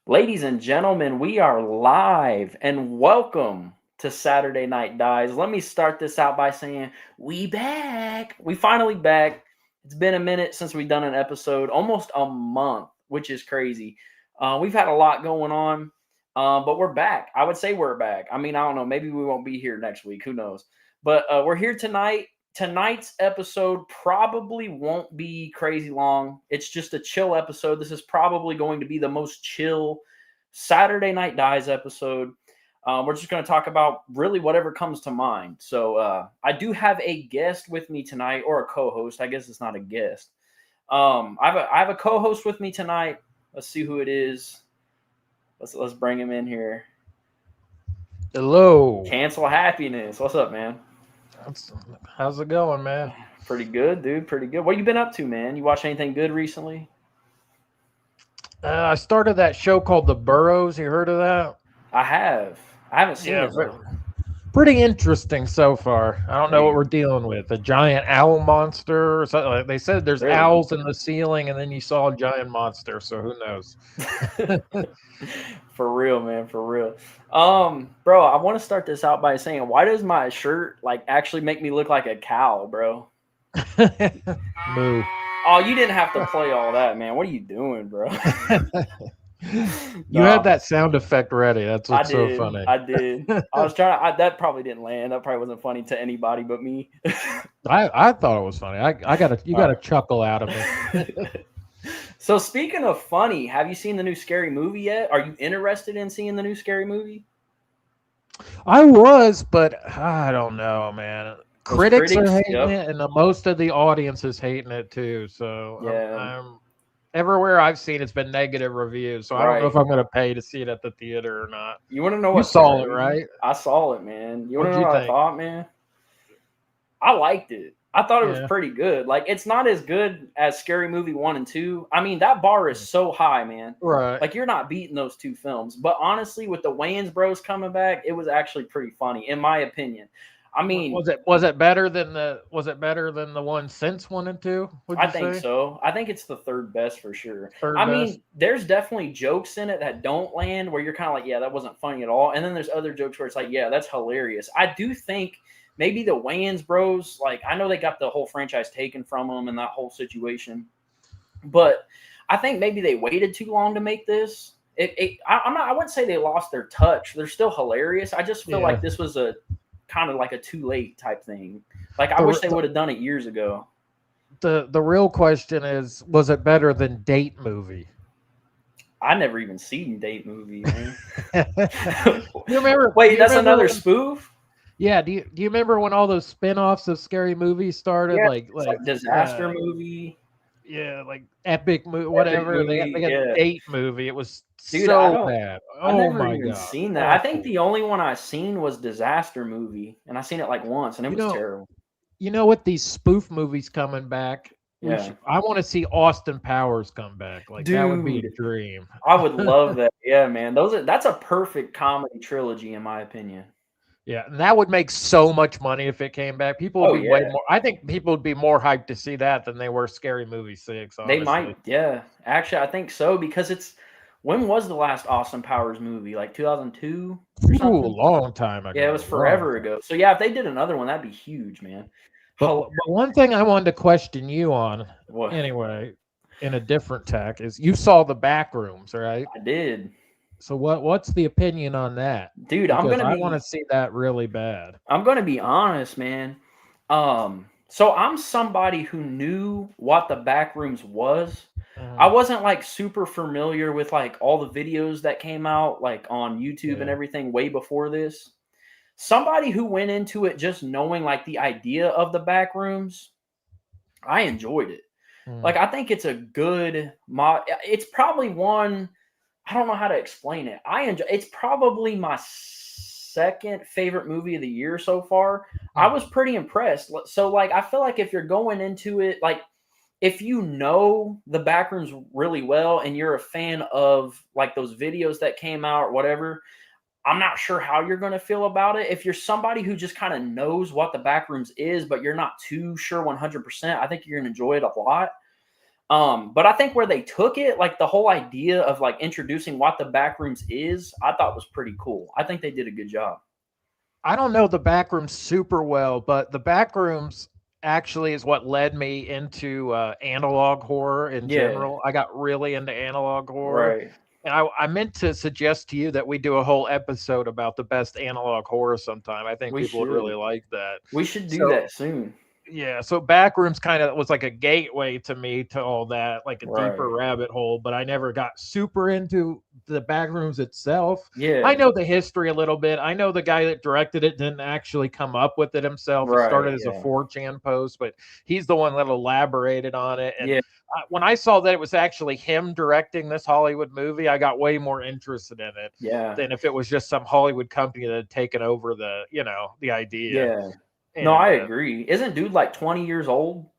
Ladies and gentlemen, we are live and welcome to Saturday Night Dies. Let me start this out by saying we back. We finally back. It's been a minute since we've done an episode, almost a month, which is crazy. We've had a lot going on, but we're back. I would say we're back. I mean, I don't know. Maybe we won't be here next week. Who knows? But we're here tonight. Tonight's episode probably won't be crazy long. It's just a chill episode. This is probably going to be the most chill Saturday Night Dies episode. We're just going to talk about really whatever comes to mind. So I do have a guest with me tonight, or a co-host. I guess it's not a guest. I have a co-host with me tonight. Let's see who it is. Let's bring him in here. Hello. Cancel Happiness. What's up, man? How's it going, man? Pretty good, dude. Pretty good. What you been up to, man? You watch anything good recently? I started that show called The Burrows. You heard of that? I have. I haven't seen it. Pretty interesting so far. I don't know what we're dealing with. A giant owl monster or something. Like they said there's owls in the ceiling, and then you saw a giant monster. So who knows? For real, man. For real. Bro, I want to start this out by saying, why does my shirt actually make me look like a cow, bro? Moo. Oh, you didn't have to play all that, man. What are you doing, bro? You had that sound effect ready. That's what's so funny. I did. I was trying. That probably didn't land. That probably wasn't funny to anybody but me. I thought it was funny. You got a chuckle out of it. So speaking of funny, have you seen the new Scary Movie yet? Are you interested in seeing the new Scary Movie? I was, but I don't know, man. Critics are hating it, and most of the audience is hating it too. So yeah. Everywhere I've seen, it's been negative reviews. So I don't know if I'm going to pay to see it at the theater or not. You want to know what? You saw it, right? I saw it, man. You want to know what I thought, man? I liked it. I thought it was pretty good. It's not as good as Scary Movie 1 and 2. I mean, that bar is so high, man. Right. You're not beating those two films. But honestly, with the Wayans Bros coming back, it was actually pretty funny, in my opinion. I mean, was it better than the one since 1 and 2? I think so. I think it's the third best for sure. I mean, there's definitely jokes in it that don't land where you're kind of like, yeah, that wasn't funny at all. And then there's other jokes where it's like, yeah, that's hilarious. I do think maybe the Wayans Bros, I know they got the whole franchise taken from them and that whole situation, but I think maybe they waited too long to make this. I wouldn't say they lost their touch. They're still hilarious. I just feel like this was a kind of like a too late type thing. I wish they would have done it years ago. The real question is, was it better than Date Movie? I never even seen Date Movie, man. You remember? Wait, that's another spoof? Yeah. Do you remember when all those spin-offs of Scary Movies started? Yeah, like Disaster Movie. Yeah, Epic Movie, whatever. They got a Date Movie. It was so bad. I never even seen that. I think the only one I seen was Disaster Movie, and I seen it once, and it was terrible. You know what? These spoof movies coming back. Yeah. I want to see Austin Powers come back. Dude, that would be the dream. I would love that. Yeah, man. That's a perfect comedy trilogy, in my opinion. Yeah, and that would make so much money if it came back. People would be way more. I think people would be more hyped to see that than they were Scary Movie 6. Honestly. They might, yeah. Actually, I think so because when was the last Austin Powers movie? 2002? Ooh, a long time ago. Yeah, it was forever ago. So yeah, if they did another one, that'd be huge, man. But one thing I wanted to question you on, anyway, in a different tack, is you saw the Backrooms, right? I did. So what's the opinion on that? Dude, I want to see that really bad. I'm going to be honest, man. So I'm somebody who knew what the Backrooms was. I wasn't super familiar with all the videos that came out on YouTube and everything way before this. Somebody who went into it just knowing the idea of the Backrooms, I enjoyed it. I think it's a good mod. It's probably one. I don't know how to explain it. It's probably my second favorite movie of the year so far. I was pretty impressed. So I feel like if you're going into it, if you know the Backrooms really well and you're a fan of those videos that came out or whatever, I'm not sure how you're going to feel about it. If you're somebody who just kind of knows what the Backrooms is, but you're not too sure 100%, I think you're going to enjoy it a lot. But I think where they took it, like the whole idea of like introducing what the Backrooms is, I thought was pretty cool. I think they did a good job. I don't know the Backrooms super well, but the Backrooms actually is what led me into analog horror in Yeah, general. I got really into analog horror. right. And I meant to suggest to you that we do a whole episode about the best analog horror sometime. I think We people would really should. like that. We should do So that soon. yeah, so Backrooms kind of was like a gateway to me to all that, like a deeper Right. rabbit hole, but I never got super into the Backrooms itself. I Yeah. know the history a little bit. I know the guy that directed it didn't actually come up with it himself. It Right. started as a Yeah. 4chan post, but he's the one that elaborated on it. And Yeah. when I saw that it was actually him directing this Hollywood movie, I got way more interested in it Yeah. than if it was just some Hollywood company that had taken over the idea. Yeah. No, And I agree. Isn't dude like 20 years old?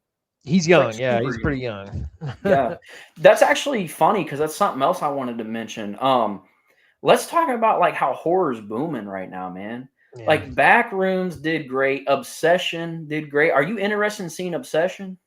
he's He's like young, yeah, super he's pretty young. young. Yeah. That's actually funny because that's something else I wanted to mention. Let's talk about like how horror's booming right now, man. Yeah. Like Backrooms did great. Obsession did great. Are you interested in seeing Obsession?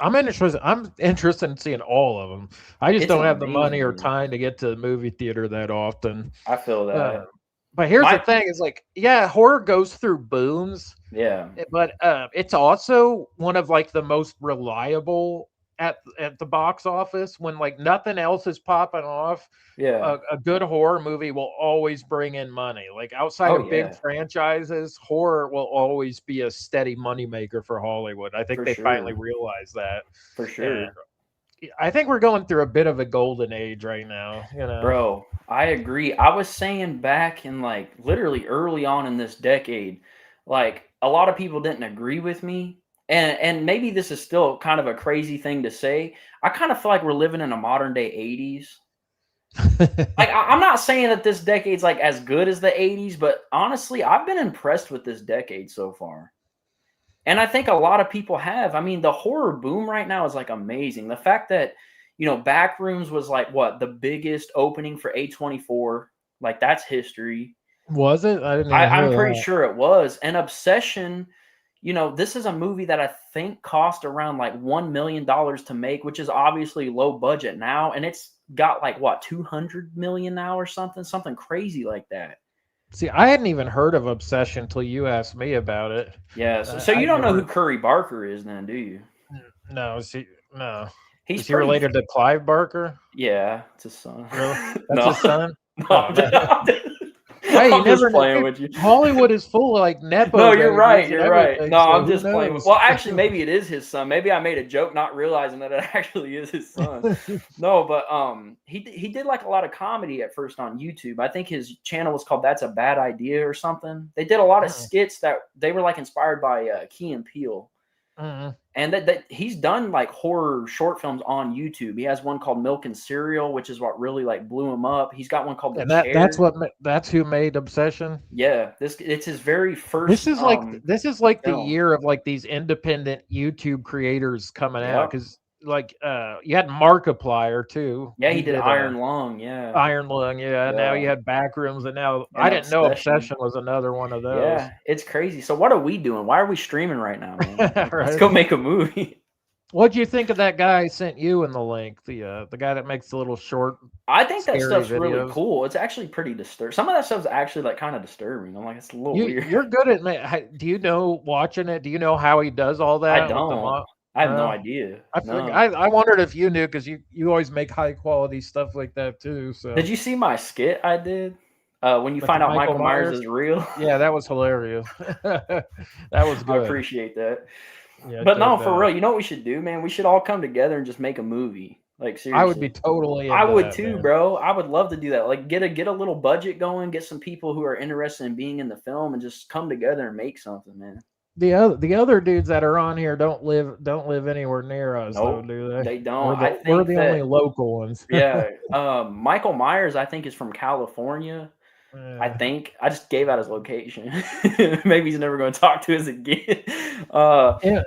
I'm interested in seeing all of them. I just It's don't have the money amazing, or dude. time to get to the movie theater that often. I feel Uh, that. but here's the My thing: is like, yeah, horror goes through booms, yeah. but it's also one of like the most reliable at the box office when like nothing else is popping off. Yeah. A good horror movie will always bring in money. Like outside Oh of big yeah. franchises, horror will always be a steady moneymaker for Hollywood. I think For they finally sure. realized that. For And sure. I think we're going through a bit of a golden age right now. Bro, I agree. I was saying back in like literally early on in this decade, like a lot of people didn't agree with me. And maybe this is still kind of a crazy thing to say. I kind of feel like we're living in a modern day 80s. Like I'm not saying that this decade's like as good as the 80s, but honestly, I've been impressed with this decade so far. And I think a lot of people have. I mean, the horror boom right now is like amazing. The fact that, Backrooms was like what, the biggest opening for A24, like that's history. Was it? I didn't even I'm hear pretty that. sure it was. And Obsession, this is a movie that I think cost around like $1 million to make, which is obviously low budget now. And it's got like what, 200 million now or something crazy like that. See, I hadn't even heard of Obsession until you asked me about it. Yeah. So you I don't know who never. Curry Barker is then, do you? No, no. He's Is he pretty. related to Clive Barker? Yeah, it's his son. Really? That's No, his son? no, Oh, hey, you I'm just never know. playing Dude, with you. Hollywood is full of like No, nepo you're right. babies and You're right. everything. No, So I'm who just playing with. knows? Well, actually, maybe it is his son. Maybe I made a joke, not realizing that it actually is his son. No, but he did like a lot of comedy at first on YouTube. I think his channel was called "That's a Bad Idea" or something. They did a lot of Mm, skits that they were like inspired by Key and Peele. mm. And that he's done like horror short films on YouTube. He has one called Milk and Cereal, which is what really like blew him up. He's got one called The And that's Chair. that's who made Obsession. Yeah, it's his very first This is like the film. year of like these independent YouTube creators coming out Yep. because like you had Markiplier too. Yeah, he He did did Iron Lung. Yeah, Iron Lung, yeah. Now yeah, you had Backrooms, and now I and didn't know Obsession. Obsession was another one of those. Yeah, it's crazy. So what are we doing? Why are we streaming right now, man? Like, let's Right? go make a movie. What'd you think of that guy I sent you in the link? The guy that makes the little short, I think that scary stuff's really videos. cool. It's actually pretty disturbing. Some of that stuff's actually like kind of disturbing. I'm like, it's a little weird. You're good at do you know watching it? Do you know how he does all I that with the don't. mo? I have no No, idea. I figured, No. I wondered if you knew because you always make high quality stuff like that too. So Did you see my skit I did? When you with the find out Michael Michael Myers Myers, is real. yeah, that was hilarious. That was I good. appreciate that. Yeah, But check no, that for out. real, you know what we should do, man? We should all come together and just make a movie. Like I would be seriously. totally I into would that, too, man. bro. I would love to do that. Like get a little budget going, get some people who are interested in being in the film and just come together and make something, man. The other dudes that are on here don't live anywhere near us though, Nope. do they? They don't. We're I we're think the only that local ones. yeah. Michael Myers, I think, is from California. I Yeah. think I just gave out his location. Maybe he's never going to talk to us again. Uh, Yeah,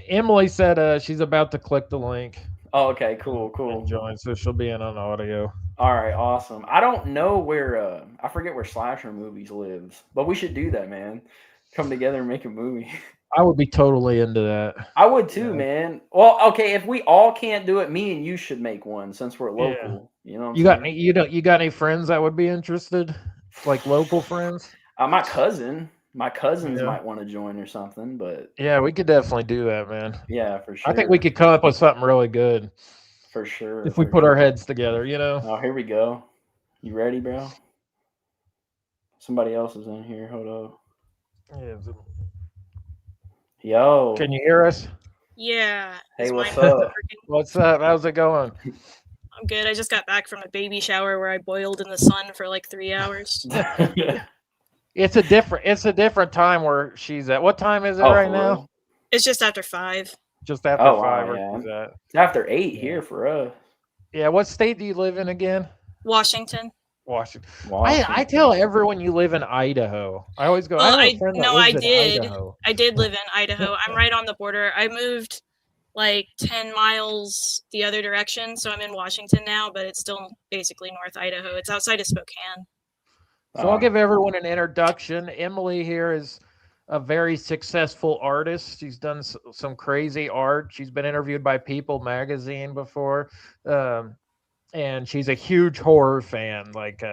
Emily said she's about to click the link oh, okay, and, cool, and cool. join, so she'll be in on audio. All right, awesome. I don't know where I forget where Slasher Movies lives, but we should do that, man. Come together and make a movie. I would be totally into that. I would too, man. Well, okay, if we all can't do it, me and you should make one since we're local. You know what I'm saying? You got any friends that would be interested? Like local friends? My cousins Yeah. might want to join or something, but Yeah, we could definitely do that, man. yeah, for sure. I think we could come up with something really good for sure if we put our heads together, you know. Oh, here we go. You ready, bro? Somebody else is in here. Hold up. Yeah. Yo. Can you hear us? Yeah. Hey, Is what's mine up? working? What's up? How's it going? I'm good. I just got back from a baby shower where I boiled in the sun for like 3 hours. It's a different time where she's at. What time is it right now? Real? It's just after 5. Just after 5 or yeah. she's at. It's after 8 here for us. Yeah, what state do you live in again? Washington. Washington. I tell everyone you live in Idaho. I always go, Well, I did. Idaho. I did live in Idaho. I'm right on the border. I moved like 10 miles the other direction, so I'm in Washington now, but it's still basically North Idaho. It's outside of Spokane. So I'll give everyone an introduction. Emily here is a very successful artist. She's done some crazy art. She's been interviewed by People magazine before. And she's a huge horror fan, like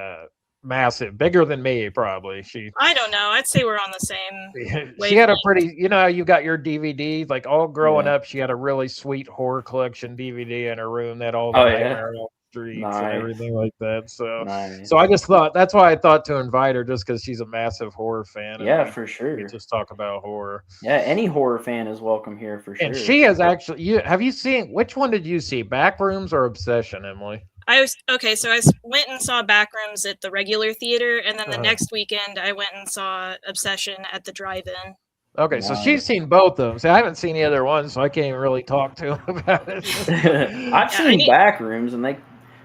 massive, bigger than me, probably. I don't know. I'd say we're on the same. She had a pretty, you know, you got your DVDs. Like all growing up, she had a really sweet horror collection DVD in her room that all the Nightmare on Streets and everything like that. So I just thought that's why I thought to invite her, just because she's a massive horror fan. Yeah, for sure. We just talk about horror. Yeah, any horror fan is welcome here for sure. And she has actually. Have you seen? Which one did you see? Backrooms or Obsession, Emily? So I went and saw Backrooms at the regular theater, and then the next weekend I went and saw Obsession at the drive-in. Okay, so she's seen both of them. See, I haven't seen the other one, so I can't even really talk to him about it. I've seen Backrooms, and they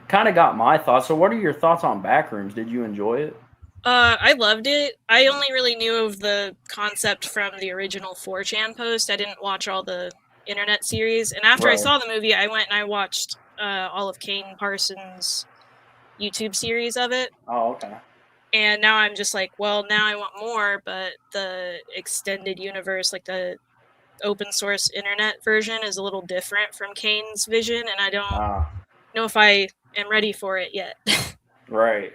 kind of got my thoughts. So what are your thoughts on Backrooms? Did you enjoy it? I loved it. I only really knew of the concept from the original 4chan post. I didn't watch all the internet series. And after I saw the movie, I went and I watched all of Kane Parsons' YouTube series of it. Oh, okay. And now I'm just like, well, now I want more, but the extended universe, like the open source internet version, is a little different from Kane's vision, and I don't know if I am ready for it yet. Right.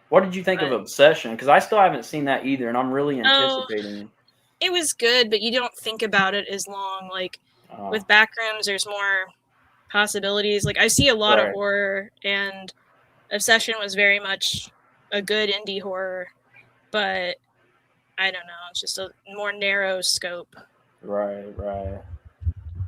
What did you think of Obsession? Because I still haven't seen that either, and I'm really anticipating it. It was good, but you don't think about it as long. Like with Backrooms, there's more possibilities. Like I see a lot of horror, and Obsession was very much a good indie horror, but I don't know. It's just a more narrow scope. Right.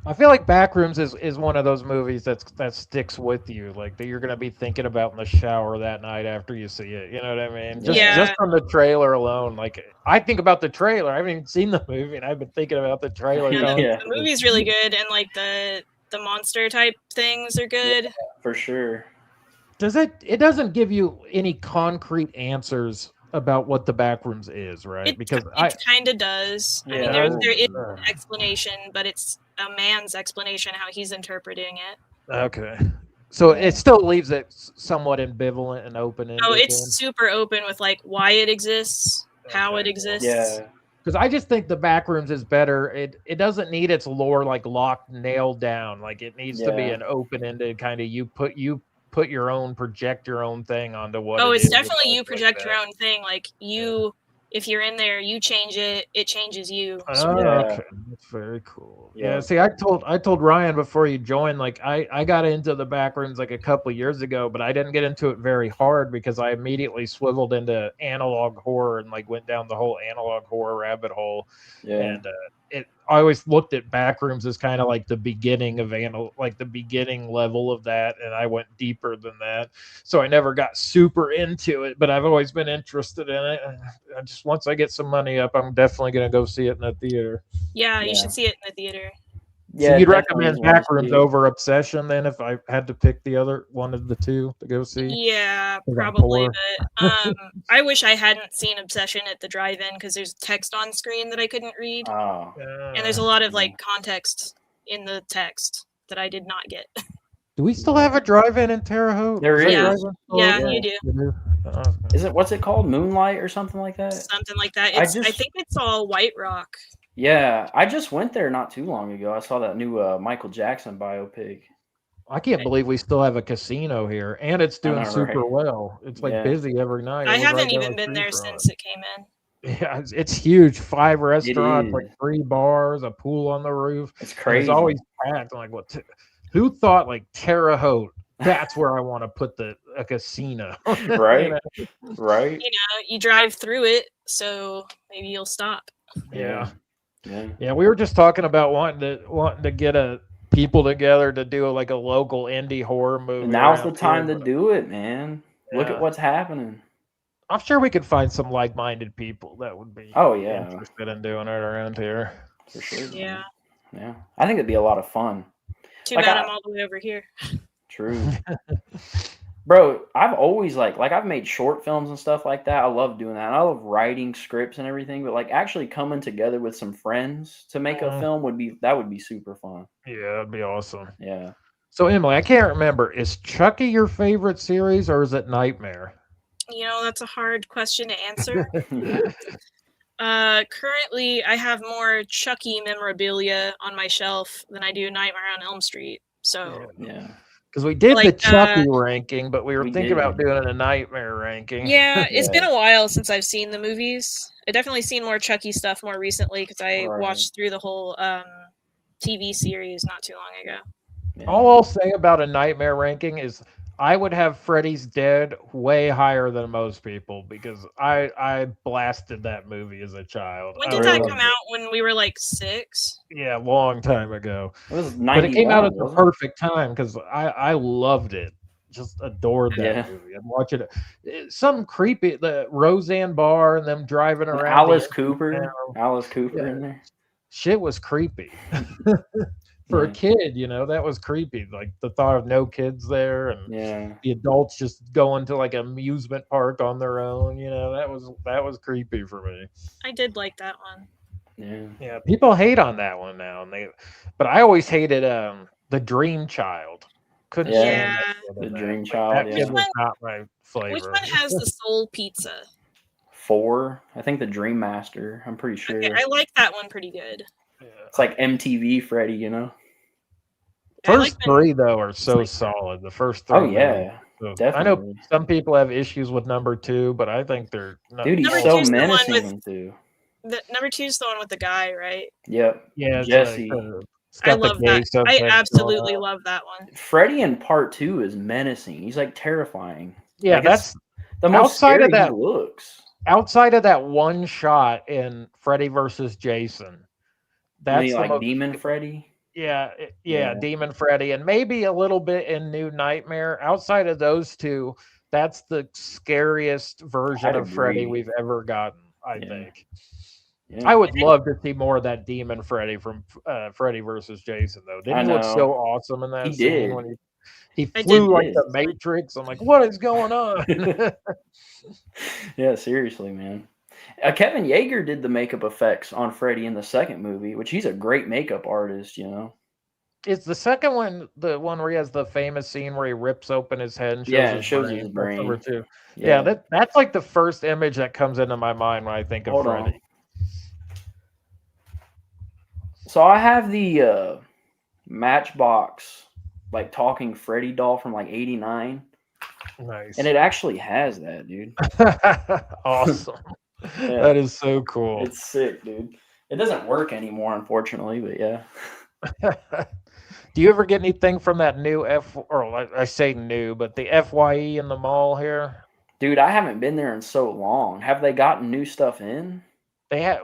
I feel like Backrooms is one of those movies that sticks with you, like that you're gonna be thinking about in the shower that night after you see it. You know what I mean? Just from the trailer alone. Like I think about the trailer. I haven't even seen the movie, and I've been thinking about the trailer. The movie's really good, and like the monster type things are good. Yeah, for sure. It doesn't give you any concrete answers about what the Backrooms is, right? It kind of does. I mean, there is an explanation, but it's a man's explanation how he's interpreting it. Okay. So it still leaves it somewhat ambivalent and open-ended. Oh, it's super open with like why it exists, how it exists. Yeah. Because I just think the Backrooms is better. It doesn't need its lore like locked, nailed down. Like it needs to be an open-ended kind of project your own thing onto what. Oh, it's definitely you project your own thing. Like you, if you're in there, you change it. It changes you. Okay, that's very cool. Yeah. See, I told Ryan before you joined, like I got into the Backrooms like a couple of years ago, but I didn't get into it very hard because I immediately swiveled into analog horror and like went down the whole analog horror rabbit hole. Yeah. And I always looked at Backrooms as kind of like the beginning of the beginning level of that, and I went deeper than that. So I never got super into it, but I've always been interested in it. I just once I get some money up, I'm definitely gonna go see it in the theater. Yeah, you should see it in the theater. Yeah, so you'd recommend Backrooms over Obsession then if I had to pick the other one of the two to go see? Yeah, probably. But I wish I hadn't seen Obsession at the drive-in because there's text on screen that I couldn't read. Oh. And there's a lot of like context in the text that I did not get. Do we still have a drive-in in Terre Haute? There is. Yeah, you do. Is it, what's it called? Moonlight or something like that? Something like that. I think it's all White Rock. Yeah, I just went there not too long ago. I saw that new Michael Jackson biopic. I can't believe we still have a casino here, and it's doing super well. It's like busy every night. I haven't even been there since it came in. Yeah, it's huge. 5 restaurants, like 3 bars, a pool on the roof. It's crazy. It's always packed. I'm like, what? Who thought like Terre Haute? That's where I want to put a casino. Right. Right. You drive through it, so maybe you'll stop. Yeah. We were just talking about wanting to get people together to do like a local indie horror movie. And now's the time to do it, man. Look at what's happening. I'm sure we could find some like-minded people that would be interested in doing it around here. For sure. Yeah. Yeah. I think it'd be a lot of fun. Too bad I'm all the way over here. True. Bro, I've always I've made short films and stuff like that. I love doing that. I love writing scripts and everything, but actually coming together with some friends to make a film would be super fun. Yeah, that'd be awesome. Yeah. So Emily, I can't remember. Is Chucky your favorite series or is it Nightmare? That's a hard question to answer. Currently, I have more Chucky memorabilia on my shelf than I do Nightmare on Elm Street. So yeah. Because we did the Chucky ranking, but we were thinking about doing a Nightmare ranking. Yeah, it's been a while since I've seen the movies. I've definitely seen more Chucky stuff more recently because I watched through the whole TV series not too long ago. Yeah. All I'll say about a Nightmare ranking is I would have Freddy's Dead way higher than most people because I blasted that movie as a child. When did that come out? When we were 6? Yeah, a long time ago. It was 91, but it came out at the perfect time because I loved it. Just adored that movie. I'd watch it. Something creepy. The Roseanne Barr and them driving around. Alice Cooper in there. Shit was creepy. For a kid, that was creepy. Like the thought of no kids there and the adults just going to an amusement park on their own. That was creepy for me. I did like that one. Yeah. People hate on that one now, but I always hated the Dream Child. Couldn't stand the Dream Child. That kid was not my flavor. Which one has the soul pizza? 4. I think the Dream Master. I'm pretty sure. Okay, I like that one pretty good. Yeah. It's like MTV Freddy, First 3 though are so solid. The first 3. Oh yeah, definitely. I know some people have issues with number 2, but I think they're not. Dude, he's so menacing too. Number 2 is the one with the guy, right? Yep. Yeah, Jesse. I love that. I absolutely love that one. Freddy in part 2 is menacing. He's terrifying. Yeah, that's the most scary he looks. Outside of that one shot in Freddy versus Jason. That's Demon Freddy. Yeah, Demon Freddy, and maybe a little bit in New Nightmare. Outside of those 2, that's the scariest version of Freddy we've ever gotten. I think. Yeah. I would love to see more of that Demon Freddy from Freddy versus Jason, though. Didn't he look so awesome in that scene when he flew like the Matrix? I'm like, what is going on? Yeah, seriously, man. Kevin Yeager did the makeup effects on Freddy in the second movie, which he's a great makeup artist, Is the second one the one where he has the famous scene where he rips open his head and shows his brain? Number 2. Yeah, that's like the first image that comes into my mind when I think of Freddy. So I have the Matchbox talking Freddy doll from 89. Nice. And it actually has that, dude. Awesome. Yeah. That is so cool. It's sick, dude. It doesn't work anymore, unfortunately, but yeah. Do you ever get anything from that new I say new, but the FYE in the mall here? Dude, I haven't been there in so long. Have they gotten new stuff in? They had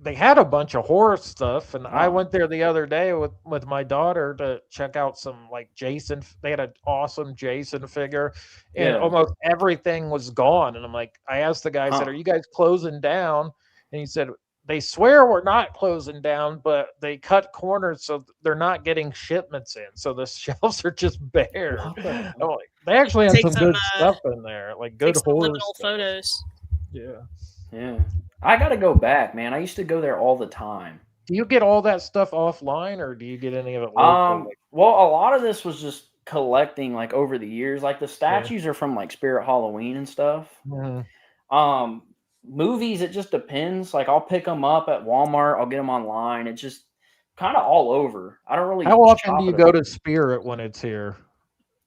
they had a bunch of horror stuff, and I went there the other day with my daughter to check out some Jason. They had an awesome Jason figure, and almost everything was gone. And I'm like, I asked the guy, I said, "Are you guys closing down?" And he said, "They swear we're not closing down, but they cut corners so they're not getting shipments in. So the shelves are just bare." I'm like, they actually had some good stuff in there, good horror photos. Yeah. I got to go back, man. I used to go there all the time. Do you get all that stuff offline, or do you get any of it local? Well, a lot of this was just collecting over the years. The statues are from Spirit Halloween and stuff. Mm-hmm. movies, it just depends. Like I'll pick them up at Walmart. I'll get them online. It's just kind of all over. I don't really. How often do you go to Spirit when it's here?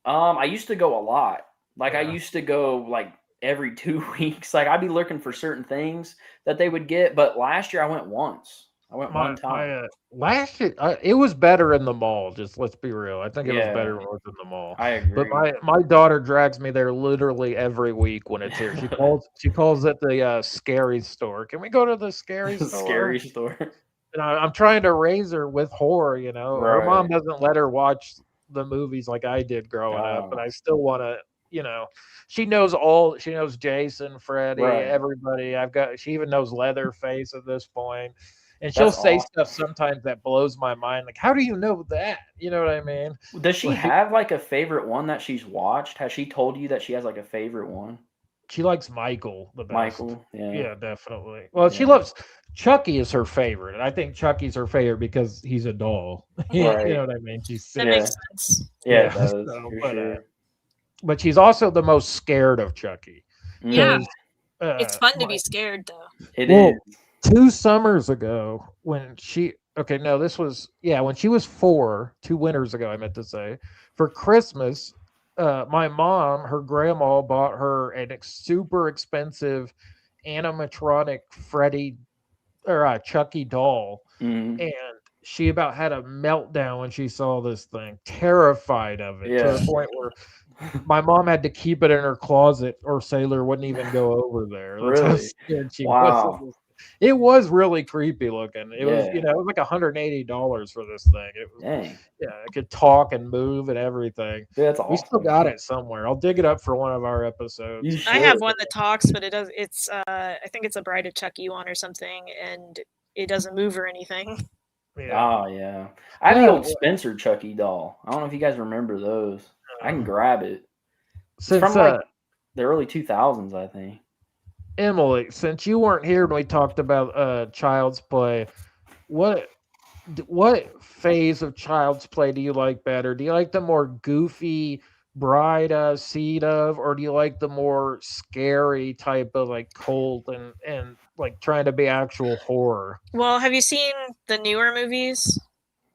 I used to go a lot. Like I used to go like every 2 weeks. Like I'd be looking for certain things that they would get. But last year I went once. I went one time. Last year, it was better in the mall. Just let's be real. I think it was better when it was in the mall. I agree. But my daughter drags me there literally every week when it's here. She calls it the scary store. Can we go to the scary store? Scary store. And I'm trying to raise her with horror. You know, her mom doesn't let her watch the movies like I did growing up, but I still want to. You know, she knows Jason, Freddy, everybody. She even knows Leatherface at this point. And she'll say stuff sometimes that blows my mind. Like, how do you know that? You know what I mean? Does she have like a favorite one that she's watched? Has she told you that she has like a favorite one? She likes Michael the best. Michael, yeah, definitely. Well, she loves Chucky is her favorite, and I think Chucky's her favorite because he's a doll. You know what I mean? That makes sense. Yeah, it does. But she's also the most scared of Chucky. Yeah, it's fun to be scared though. It is. 2 summers ago when she when she was 4, 2 winters ago, I meant to say, for Christmas, my mom, her grandma bought her a super expensive animatronic Freddy or Chucky doll. And she about had a meltdown when she saw this thing, terrified of it to the point where my mom had to keep it in her closet or Sailor wouldn't even go over there. That's how scared she was. It was really creepy looking. It was, it was like $180 for this thing. It was, it could talk and move and everything. Dude, that's awesome. We still got it somewhere. I'll dig it up for one of our episodes. I have one that talks, but it's I think it's a Bride of Chucky one or something, and it doesn't move or anything. Oh yeah, I have the old Spencer Chucky doll. I don't know if you guys remember those. I can grab it. It's from like the early 2000s, I think. Emily, since you weren't here when we talked about Child's Play, what phase of Child's Play do you like better? Do you like the more goofy Bride Seed of, or do you like the more scary type of like cult and like trying to be actual horror? Well, have you seen the newer movies?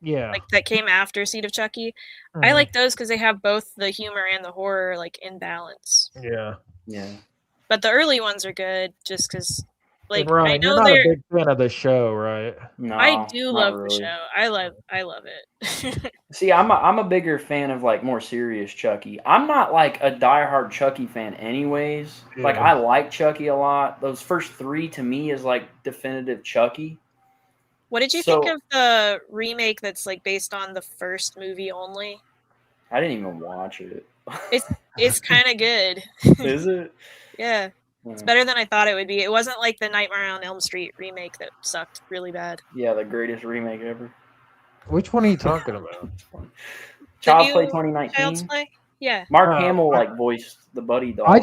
Yeah, like that came after Seed of Chucky. I like those because they have both the humor and the horror like in balance. Yeah. But the early ones are good just because, like, Ryan, I know you're not a big fan of the show, right? No, I do love the show. I love it. See, I'm a bigger fan of like more serious Chucky. I'm not like a diehard Chucky fan, anyways. Yeah. Like I like Chucky a lot. Those first 3 to me is like definitive Chucky. What did you think of the remake that's like based on the first movie only? I didn't even watch it. It's kind of good. Is it? Yeah. It's better than I thought it would be. It wasn't like the Nightmare on Elm Street remake that sucked really bad. Yeah, the greatest remake ever. Which one are you talking about? Child's Play 2019. Child's Play? Yeah. Mark Hamill voiced the Buddy doll. I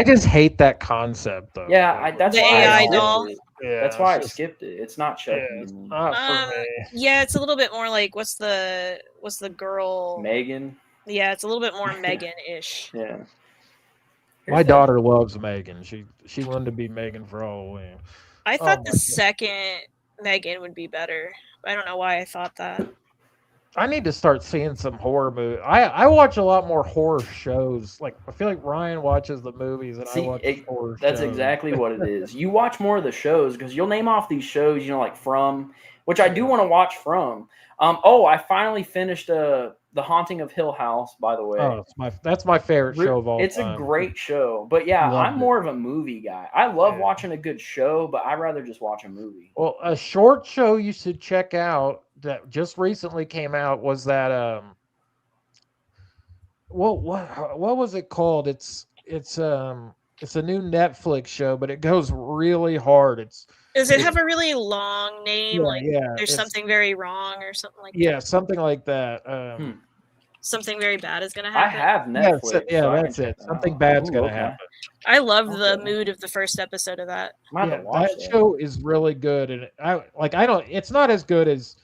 just hate that concept though. Yeah, that's the why AI doll. Yeah, that's why I skipped it. It's not Chucky. Yeah, it's not for me. Yeah, it's a little bit more like what's the girl? Megan. Yeah, it's a little bit more Megan-ish. Yeah. My daughter loves Megan. She wanted to be Megan for Halloween. I thought the second Megan would be better. I don't know why I thought that. I need to start seeing some horror movies. I watch a lot more horror shows. Like I feel like Ryan watches the movies and I watch horror shows. That's exactly what it is. You watch more of the shows because you'll name off these shows, like From, which I do want to watch From. I finally finished The Haunting of Hill House, by the way. Oh, that's my favorite show of all time. It's a great show. But yeah, I'm more of a movie guy. I love watching a good show, but I'd rather just watch a movie. Well, a short show you should check out that just recently came out was that what was it called? It's a new Netflix show, but it goes really hard. Does it have a really long name? There's something very wrong or something like that? Yeah, something like that. Something very bad is going to happen? I have Netflix. That's it. Something bad's going to happen. I love the mood of the first episode of that. That show is really good. And it's not as good as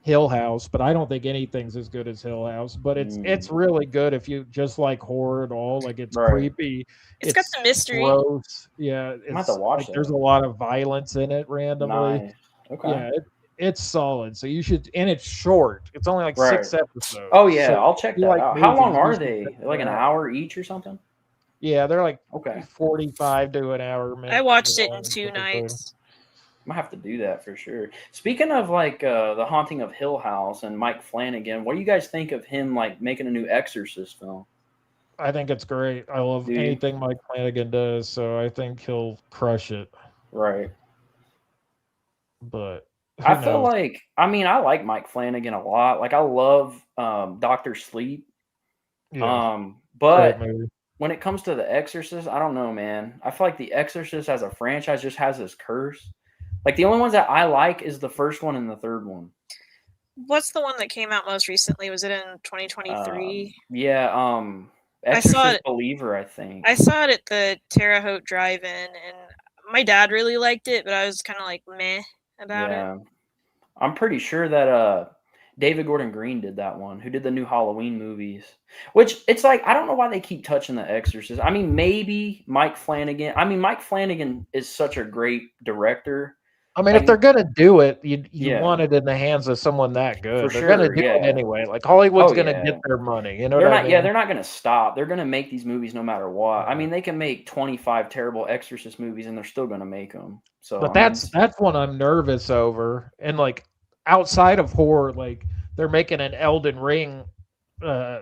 Hill House, but I don't think anything's as good as Hill House. But it's really good if you just like horror at all. Like it's creepy. It's got some mystery. Gross. Yeah, it's like there's a lot of violence in it randomly. Nice. Okay. Yeah, it's solid. So you should, and it's short. It's only like 6 episodes. Oh yeah, so I'll check that out. How long are they? Like an hour each or something? Yeah, they're like 45 to an hour. I watched it in 2 nights. I have to do that for sure. Speaking of like The Haunting of Hill House and Mike Flanagan, what do you guys think of him like making a new Exorcist film? I think it's great. I love anything Mike Flanagan does, so I think he'll crush it. Right. But I feel like, I mean, I like Mike Flanagan a lot. Like I love Dr. Sleep. Yeah. But when it comes to The Exorcist, I don't know, man. I feel like The Exorcist as a franchise just has this curse. Like the only ones that I like is the first one and the third one. What's the one that came out most recently? Was it in 2023? Yeah, Exorcist I saw it, Believer, I think. I saw it at the Terre Haute Drive-In, and my dad really liked it, but I was kind of like meh about it. I'm pretty sure that David Gordon Green did that one, who did the new Halloween movies. Which it's like I don't know why they keep touching The Exorcist. I mean, maybe Mike Flanagan. I mean, Mike Flanagan is such a great director. I mean, if they're gonna do it, you want it in the hands of someone that good. They're gonna do it anyway. Like Hollywood's gonna get their money. You know what I mean? Yeah, they're not gonna stop. They're gonna make these movies no matter what. I mean, they can make 25 terrible Exorcist movies, and they're still gonna make them. So, but that's one I'm nervous over. And like outside of horror, like they're making an Elden Ring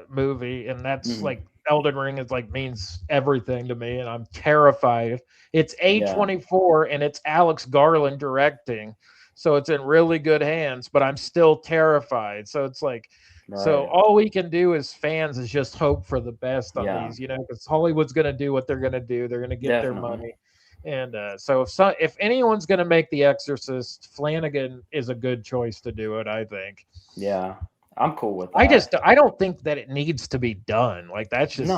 movie, and that's like Elden Ring is like means everything to me, and I'm terrified. It's A24 and it's Alex Garland directing, so it's in really good hands, but I'm still terrified. So it's like, so all we can do as fans is just hope for the best on these, you know, because Hollywood's going to do what they're going to do. They're going to get their money. And so if anyone's going to make The Exorcist, Flanagan is a good choice to do it, I think. Yeah. I'm cool with that. I don't think that it needs to be done. Like that's just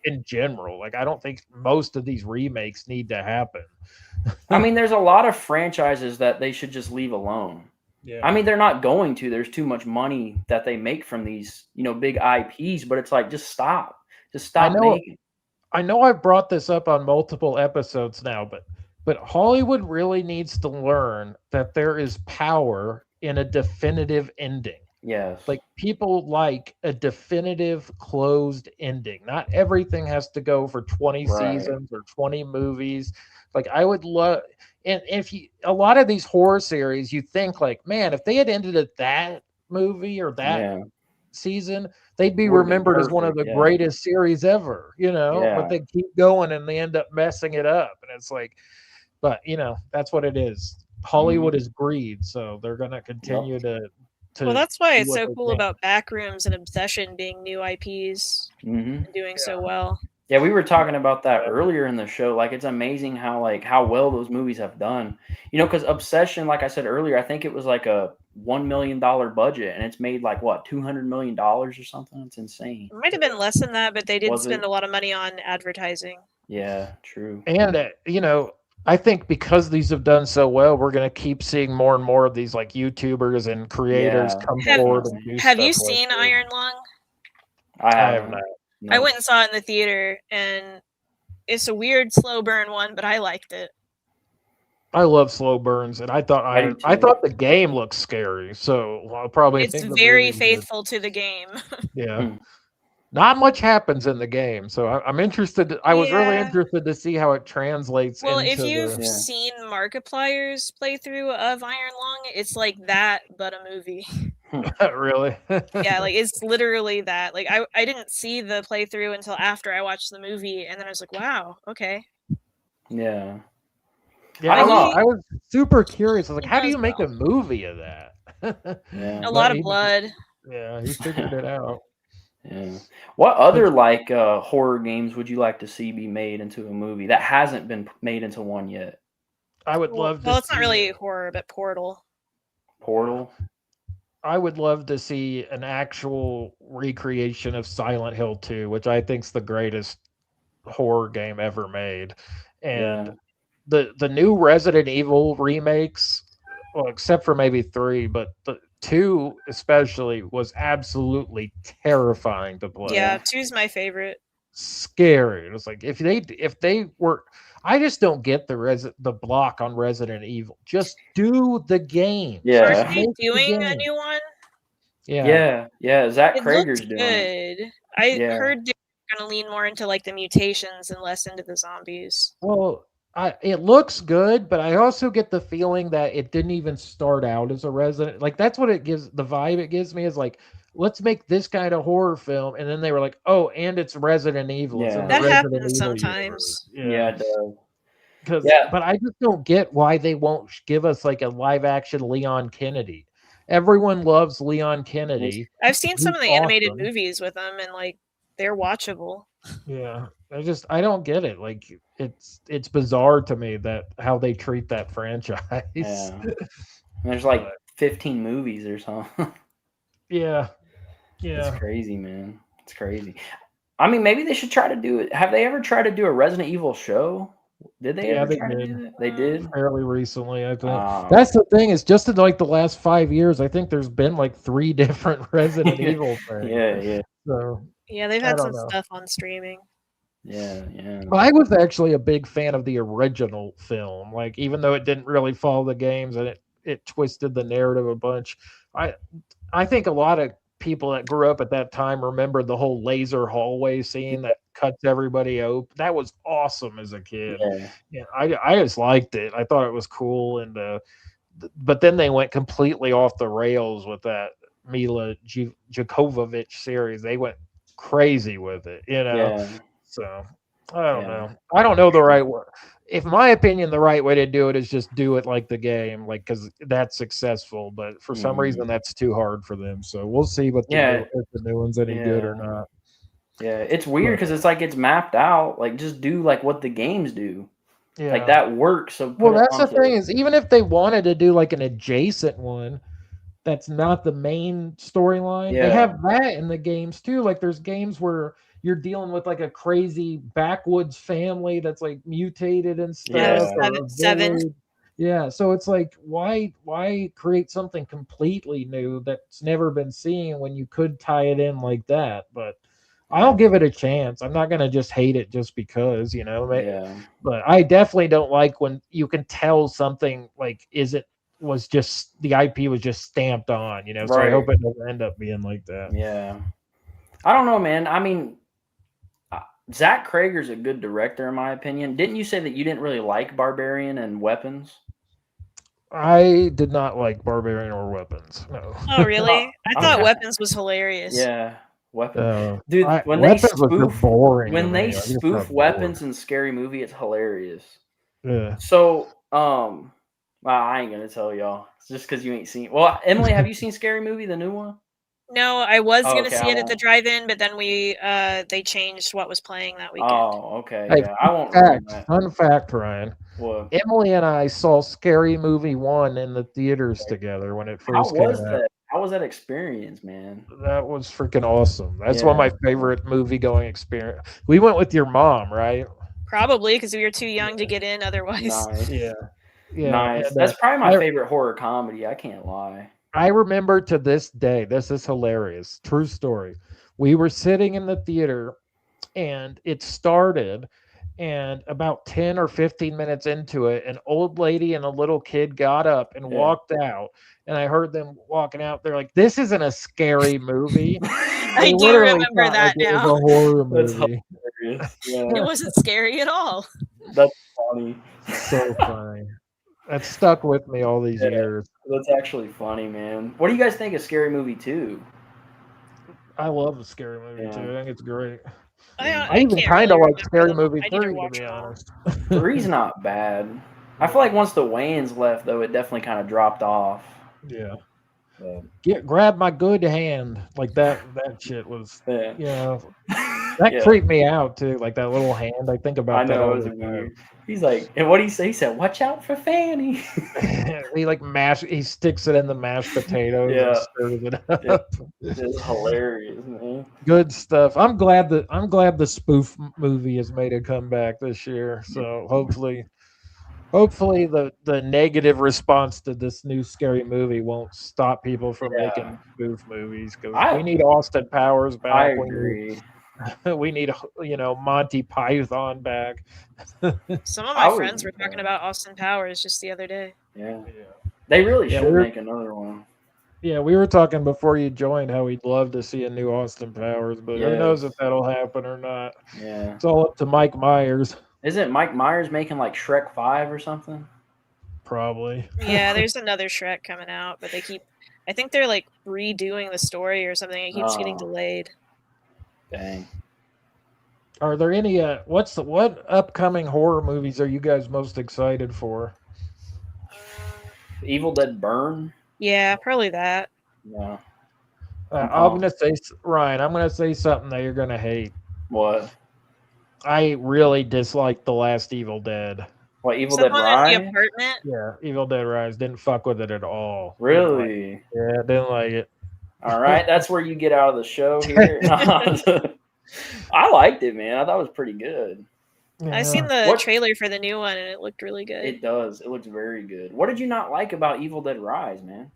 in general. Like I don't think most of these remakes need to happen. I mean, there's a lot of franchises that they should just leave alone. Yeah. I mean, they're not going to. There's too much money that they make from these, you know, big IPs. But it's like, just stop. Just stop making. I know I've brought this up on multiple episodes now, but Hollywood really needs to learn that there is power in a definitive ending. Yes. Like people like a definitive closed ending. Not everything has to go for 20 seasons or 20 movies. Like I would love, and a lot of these horror series, you think like, man, if they had ended at that movie or that season, they'd be remembered as one of the greatest series ever, you know, but they keep going and they end up messing it up. And it's like, but you know, that's what it is. Hollywood is greed. So they're going to continue to well, that's why it's so cool about Backrooms and Obsession being new IPs and doing so well. Yeah, we were talking about that earlier in the show. Like, it's amazing how well those movies have done. You know, because Obsession, like I said earlier, I think it was like a $1 million budget, and it's made like what, $200 million or something. It's insane. It might have been less than that, but they did spend a lot of money on advertising. Yeah, true. And you know, I think because these have done so well, we're going to keep seeing more and more of these like YouTubers and creators come forward and do stuff. Have you seen Iron Lung? I have not. No. I went and saw it in the theater, and it's a weird slow burn one, but I liked it. I love slow burns, and I thought the game looked scary, so I'll probably. It's very faithful to the game. Yeah. Not much happens in the game, so I'm interested. I was really interested to see how it translates. Well, if you've seen Markiplier's playthrough of Iron Lung, it's like that, but a movie. Really? Yeah, like it's literally that. Like I didn't see the playthrough until after I watched the movie, and then I was like, wow, okay. Yeah. Yeah, I don't know. I was super curious. I was like, how do you make a movie of that? A lot of blood. Yeah, he figured it out. Yeah. What other like horror games would you like to see be made into a movie that hasn't been made into one yet? I would love to. Well, it's not really horror, but Portal. Portal? I would love to see an actual recreation of Silent Hill 2, which I think is the greatest horror game ever made. And the new Resident Evil remakes, well, except for maybe 3, but the 2 especially was absolutely terrifying to play. Yeah, 2's my favorite. Scary. It was like if they were, I just don't get the block on Resident Evil. Just do the game. Yeah. Aren't they doing a new one? Yeah. Zach It Krager's looks doing good. it. I heard they're gonna lean more into like the mutations and less into the zombies. Well, it looks good, but I also get the feeling that it didn't even start out as a Resident. Like that's what it gives. The vibe it gives me is like, let's make this kind of horror film, and then they were like, oh, and it's Resident Evil. Yeah. It's in the That Resident happens Evil sometimes. Yeah, it does. But I just don't get why they won't give us like a live action Leon Kennedy. Everyone loves Leon Kennedy. I've seen some of the animated movies with them, and like they're watchable. Yeah, I don't get it. Like it's bizarre to me that how they treat that franchise. Yeah. There's like 15 movies or something. Yeah. It's crazy, man. It's crazy. I mean, maybe they should try to do it. Have they ever tried to do a Resident Evil show? Did they ever try to do that? They did? Fairly recently, I think. That's the thing, is just in like the last 5 years, I think there's been like 3 different Resident Evil things. Yeah. So yeah, they've had some stuff on streaming. Yeah. Well, I was actually a big fan of the original film. Like, even though it didn't really follow the games and it twisted the narrative a bunch, I think a lot of people that grew up at that time remember the whole laser hallway scene that cuts everybody open. That was awesome as a kid. Yeah, I just liked it. I thought it was cool, and but then they went completely off the rails with that Mila Jovovich series. They went crazy with it, So I don't know. I don't know the right way. In my opinion, the right way to do it is just do it like the game, like, because that's successful. But for some reason, that's too hard for them. So we'll see if the new one's any good or not. Yeah, it's weird because it's like it's mapped out. Like, just do like what the games do. Yeah, like that works. So that's the thing, is even if they wanted to do like an adjacent one that's not the main storyline, they have that in the games too. Like, there's games where you're dealing with like a crazy backwoods family that's like mutated and stuff. Seven. Yeah, so it's like, why create something completely new that's never been seen when you could tie it in like that? But I'll give it a chance. I'm not gonna just hate it just because, But I definitely don't like when you can tell something like was just the IP was just stamped on, So I hope it doesn't end up being like that. Yeah, I don't know, man. I mean, Zach Krager's a good director, in my opinion. Didn't you say that you didn't really like Barbarian and Weapons? I did not like Barbarian or Weapons. No. Oh, really? I thought Weapons was hilarious. Yeah, Weapons. Dude, when they spoof Weapons in Scary Movie, it's hilarious. Yeah. So, well, I ain't gonna tell y'all. It's just because you ain't seen. Well, Emily, have you seen Scary Movie, the new one? No, I was gonna see it at the drive-in, but then they changed what was playing that weekend. Oh, okay. Hey, yeah, I won't. Fun fact, Ryan. What? Emily and I saw Scary Movie 1 in the theaters together when it first came out. How was that experience, man? That was freaking awesome. That's one of my favorite movie-going experience. We went with your mom, right? Probably, because we were too young to get in otherwise. Nice. Yeah. Nice. That's probably my favorite horror comedy. I can't lie. I remember to this day, this is hilarious. True story. We were sitting in the theater and it started, and about 10 or 15 minutes into it, an old lady and a little kid got up and walked out. And I heard them walking out. They're like, "This isn't a scary movie." I do remember that now. It was a horror movie. It wasn't scary at all. That's funny. So funny. That stuck with me all these years. That's actually funny, man. What do you guys think of Scary Movie 2? I love the Scary Movie 2. I think it's great. I even kind of like Scary Movie 3, to be honest. 3's not bad. I feel like once the Wayans left, though, it definitely kind of dropped off. Yeah. Grab my good hand. Like that shit was, that creeped me out too. Like that little hand. I think about that all the time. He's like, and what did he say? He said, "Watch out for Fanny." He sticks it in the mashed potatoes and stirs it up. It's hilarious, man. Good stuff. I'm glad the spoof movie has made a comeback this year. So hopefully hopefully the negative response to this new scary movie won't stop people from Yeah. making spoof movies, because we need Austin Powers back. I agree. We need Monty Python back. Some of my friends were talking about Austin Powers just the other day. Yeah. They really should make another one. Yeah, we were talking before you joined how we'd love to see a new Austin Powers, but who knows if that'll happen or not. Yeah. It's all up to Mike Myers. Isn't Mike Myers making like Shrek 5 or something? Probably. Yeah, there's another Shrek coming out, but I think they're like redoing the story or something. It keeps getting delayed. Dang. Are there any what upcoming horror movies are you guys most excited for? Evil Dead Burn? Yeah, probably that. Yeah. I'm gonna say, Ryan, I'm gonna say something that you're gonna hate. What? I really dislike the last Evil Dead. What, Evil Dead Rise? The apartment? Yeah, Evil Dead Rise. Didn't fuck with it at all. Really? Didn't like it. All right, that's where you get out of the show here. I liked it, man. I thought it was pretty good. Yeah. I seen the trailer for the new one, and it looked really good. It does. It looks very good. What did you not like about Evil Dead Rise, man?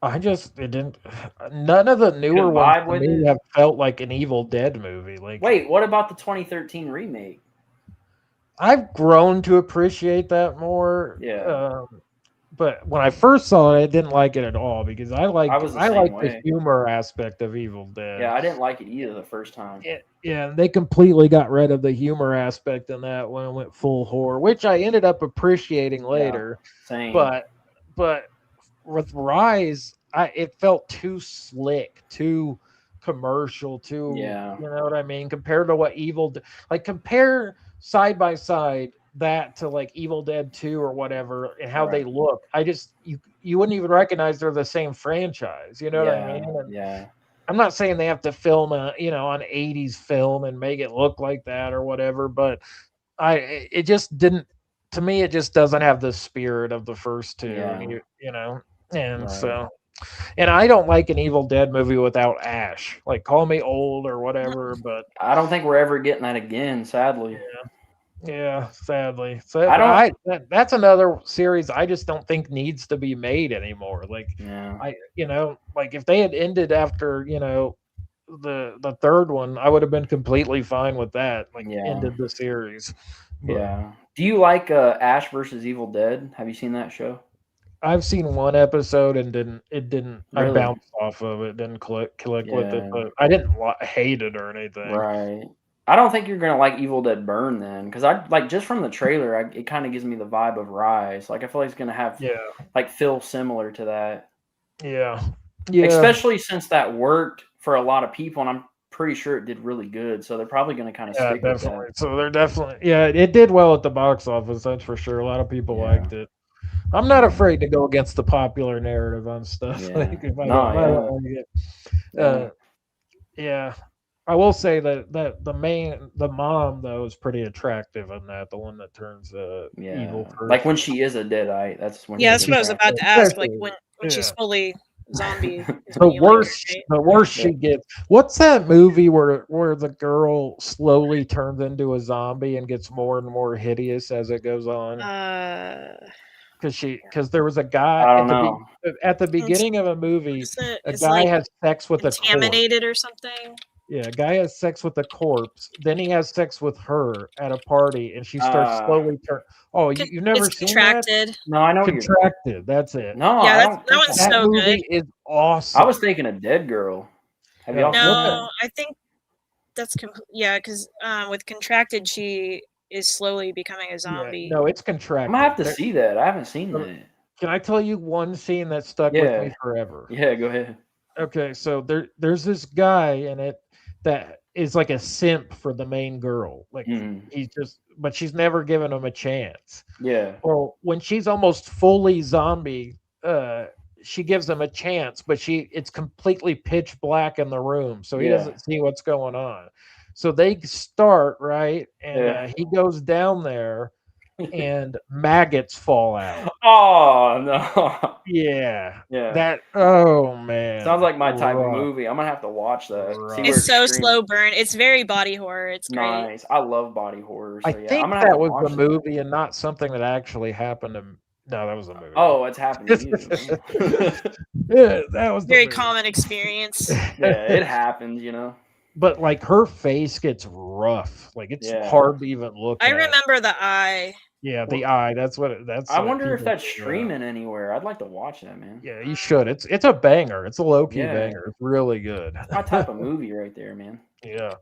None of the newer ones to me have felt like an Evil Dead movie. Like, wait, what about the 2013 remake? I've grown to appreciate that more. Yeah. But when I first saw it, I didn't like it at all, because I like the humor aspect of Evil Dead. Yeah, I didn't like it either the first time. Yeah, they completely got rid of the humor aspect in that when it went full horror, which I ended up appreciating later. Yeah, same. But with Rise, it felt too slick, too commercial, too you know what I mean, compared to what compare side by side that to like Evil Dead 2 or whatever, and how they look. You wouldn't even recognize they're the same franchise. You know what I mean? And I'm not saying they have to film an 80s film and make it look like that or whatever, but it just didn't. To me, it just doesn't have the spirit of the first two. And so, and I don't like an Evil Dead movie without Ash. Like, call me old or whatever, but I don't think we're ever getting that again, sadly. Yeah, sadly. So that's another series I just don't think needs to be made anymore. Like, like if they had ended after, the third one, I would have been completely fine with that. Like, ended the series. But, do you like Ash versus Evil Dead? Have you seen that show? I've seen one episode and didn't. Really? I bounced off of it. Didn't click with it, but I didn't hate it or anything. Right. I don't think you're gonna like Evil Dead Burn then, because I like just from the trailer, it kind of gives me the vibe of Rise. Like, I feel like it's gonna have feel similar to that. Yeah. Especially since that worked for a lot of people, and I'm pretty sure it did really good. So they're probably gonna kind of stick with that. So they're definitely it did well at the box office. That's for sure. A lot of people liked it. I'm not afraid to go against the popular narrative on stuff. Like, if I don't like it. I will say that the mom though is pretty attractive in that, the one that turns evil person. Like when she is a deadite, that's when. Yeah, that's what I was about to ask. Like when she's fully zombie. The worst she gets. What's that movie where the girl slowly turns into a zombie and gets more and more hideous as it goes on? Because there was a guy at the beginning of a movie, a guy has sex with a corpse. Contaminated or something. Yeah, a guy has sex with a corpse. Then he has sex with her at a party, and she starts slowly turning. Oh, you've never seen Contracted. That? No, I know. Contracted. That's it. No, that one's that so movie good. Is awesome. I was thinking a Dead Girl. Have y'all seen that? I think that's because with Contracted, she is slowly becoming a zombie. Yeah, no, it's Contracted. I'm gonna have to see that. I haven't seen that. Can I tell you one scene that stuck with me forever? Yeah, go ahead. Okay, so there's this guy in it that is like a simp for the main girl. Like but she's never given him a chance. Yeah. Well, when she's almost fully zombie, she gives him a chance, but it's completely pitch black in the room, so he doesn't see what's going on. So they start right, and he goes down there and maggots fall out. Oh no. Yeah. Yeah. That. Oh man. Sounds like my type of movie. I'm gonna have to watch that. See where It's so streaming. slow burn. It's very body horror. It's great. Nice. I love body horror. So I yeah, think I'm gonna have that to was watch the movie and not something that actually happened to. No, that was a movie. Oh, it's happened to you. Yeah, that was very the common experience. Yeah, it happens, you know. But like her face gets rough. Like it's hard to even look I at. remember the eye. Yeah, the eye. That's what. That's. I wonder if that's streaming anywhere. I'd like to watch that, man. Yeah, you should. It's a banger. It's a low key banger. It's really good. My type of movie right there, man. Yeah.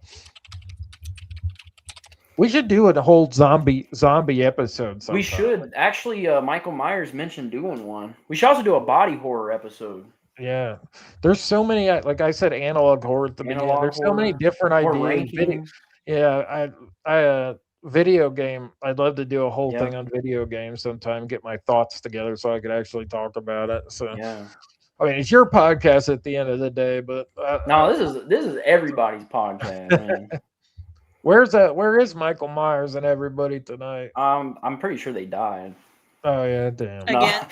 We should do a whole zombie episode sometime. We should. Actually, Michael Myers mentioned doing one. We should also do a body horror episode. Yeah. There's so many, like I said, analog horror at the beginning. There's so many different ideas. I video game. I'd love to do a whole thing on video games sometime, get my thoughts together so I could actually talk about it. So I mean, it's your podcast at the end of the day, but no, this is everybody's podcast, man. Where is Michael Myers and everybody tonight? I'm pretty sure they died. Oh yeah, damn. Again.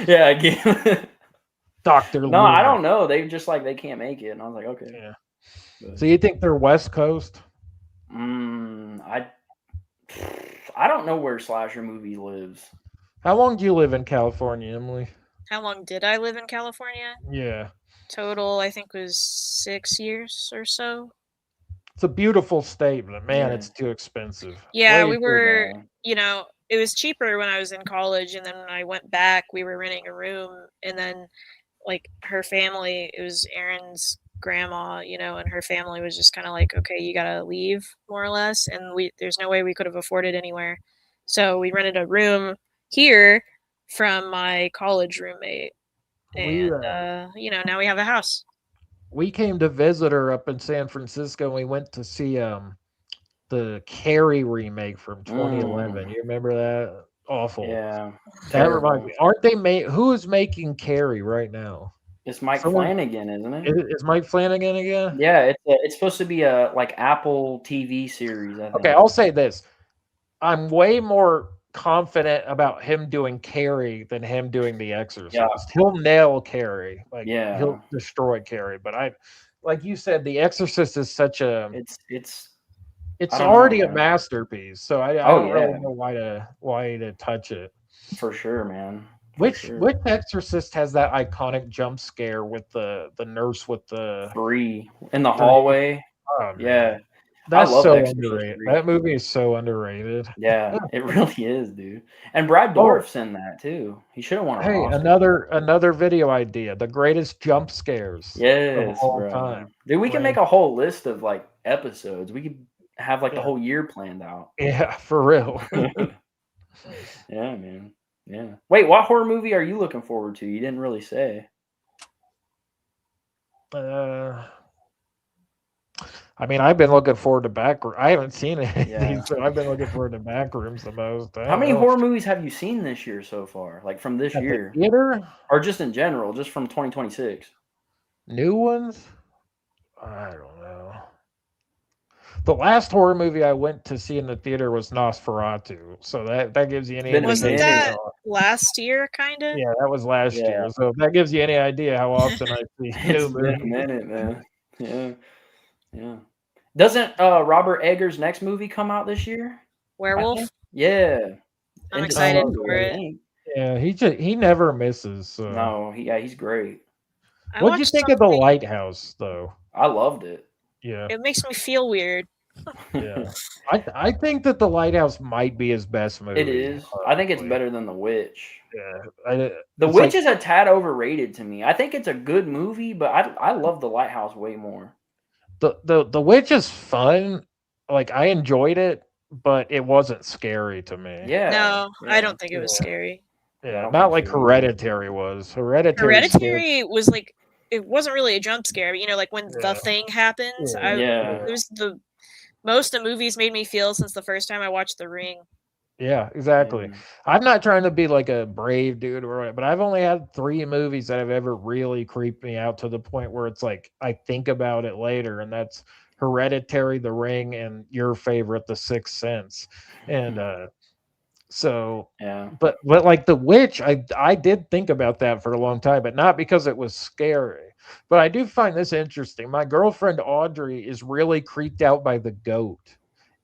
Yeah, again. Dr. No, I don't know. They just like they can't make it. And I was like, okay. Yeah. But, so you think they're West Coast? I don't know where Slasher Movie lives. How long do you live in California, Emily? How long did I live in California? Yeah. Total, I think, was 6 years or so. It's a beautiful state, but man, it's too expensive. Yeah, we were, it was cheaper when I was in college, and then when I went back, we were renting a room, and then, like, her family, it was Aaron's grandma, and her family was just kind of like, okay, you gotta leave, more or less, and there's no way we could have afforded anywhere. So we rented a room here from my college roommate, and, now we have a house. We came to visit her up in San Francisco, and we went to see the Carrie remake from 2011. You remember that? Awful. Yeah. That reminds me. Aren't they who's making Carrie right now? It's Mike Flanagan, isn't it? Is Mike Flanagan again? Yeah, it's supposed to be a like Apple TV series, I think. Okay, I'll say this. I'm way more confident about him doing Carrie than him doing The Exorcist. Yeah. He'll nail Carrie. He'll destroy Carrie. But like you said, The Exorcist is such a it's already a masterpiece. So I don't really know why to touch it. For sure, man. Which Exorcist has that iconic jump scare with the nurse with the Bree in the hallway? Oh, yeah. That's so underrated. That movie is so underrated. Yeah, it really is, dude. And Brad Dourif's in that too. He should have won an Oscar. Another video idea. The greatest jump scares of all time. Dude, we can make a whole list of like episodes. We could have like the whole year planned out. Yeah, for real. Yeah, man. Yeah. Wait, what horror movie are you looking forward to? You didn't really say. I mean, I've been looking forward to Backrooms. I haven't seen anything, so I've been looking forward to Backrooms the most. How many horror movies have you seen this year so far? Like from this year? The theater? Or just in general, just from 2026? New ones? I don't know. The last horror movie I went to see in the theater was Nosferatu. So that gives you any idea. Wasn't that last year, kind of? Yeah, that was last year. So that gives you any idea how often I see new movies. It's been a minute, man. Yeah. Yeah. Doesn't Robert Eggers' next movie come out this year? Werewolf? Yeah. I'm excited for it. Yeah, he never misses. So. No, he's great. What did you think of The Lighthouse, though? I loved it. Yeah. It makes me feel weird. Yeah. I think that The Lighthouse might be his best movie. It is. I think it's better than The Witch. Yeah. The Witch is a tad overrated to me. I think it's a good movie, but I love The Lighthouse way more. The Witch is fun. Like, I enjoyed it, but it wasn't scary to me. Yeah. No, I don't think it was scary. Yeah, not like Hereditary was. Hereditary was like, it wasn't really a jump scare, but like when the thing happens, it was the most the movies made me feel since the first time I watched The Ring. Yeah, exactly. I'm not trying to be like a brave dude or whatever, but I've only had 3 movies that have ever really creeped me out to the point where it's like I think about it later, and that's Hereditary, The Ring, and your favorite, The Sixth Sense. And So yeah, but like the witch, I did think about that for a long time, but not because it was scary. But I do find this interesting. My girlfriend Audrey is really creeped out by the goat.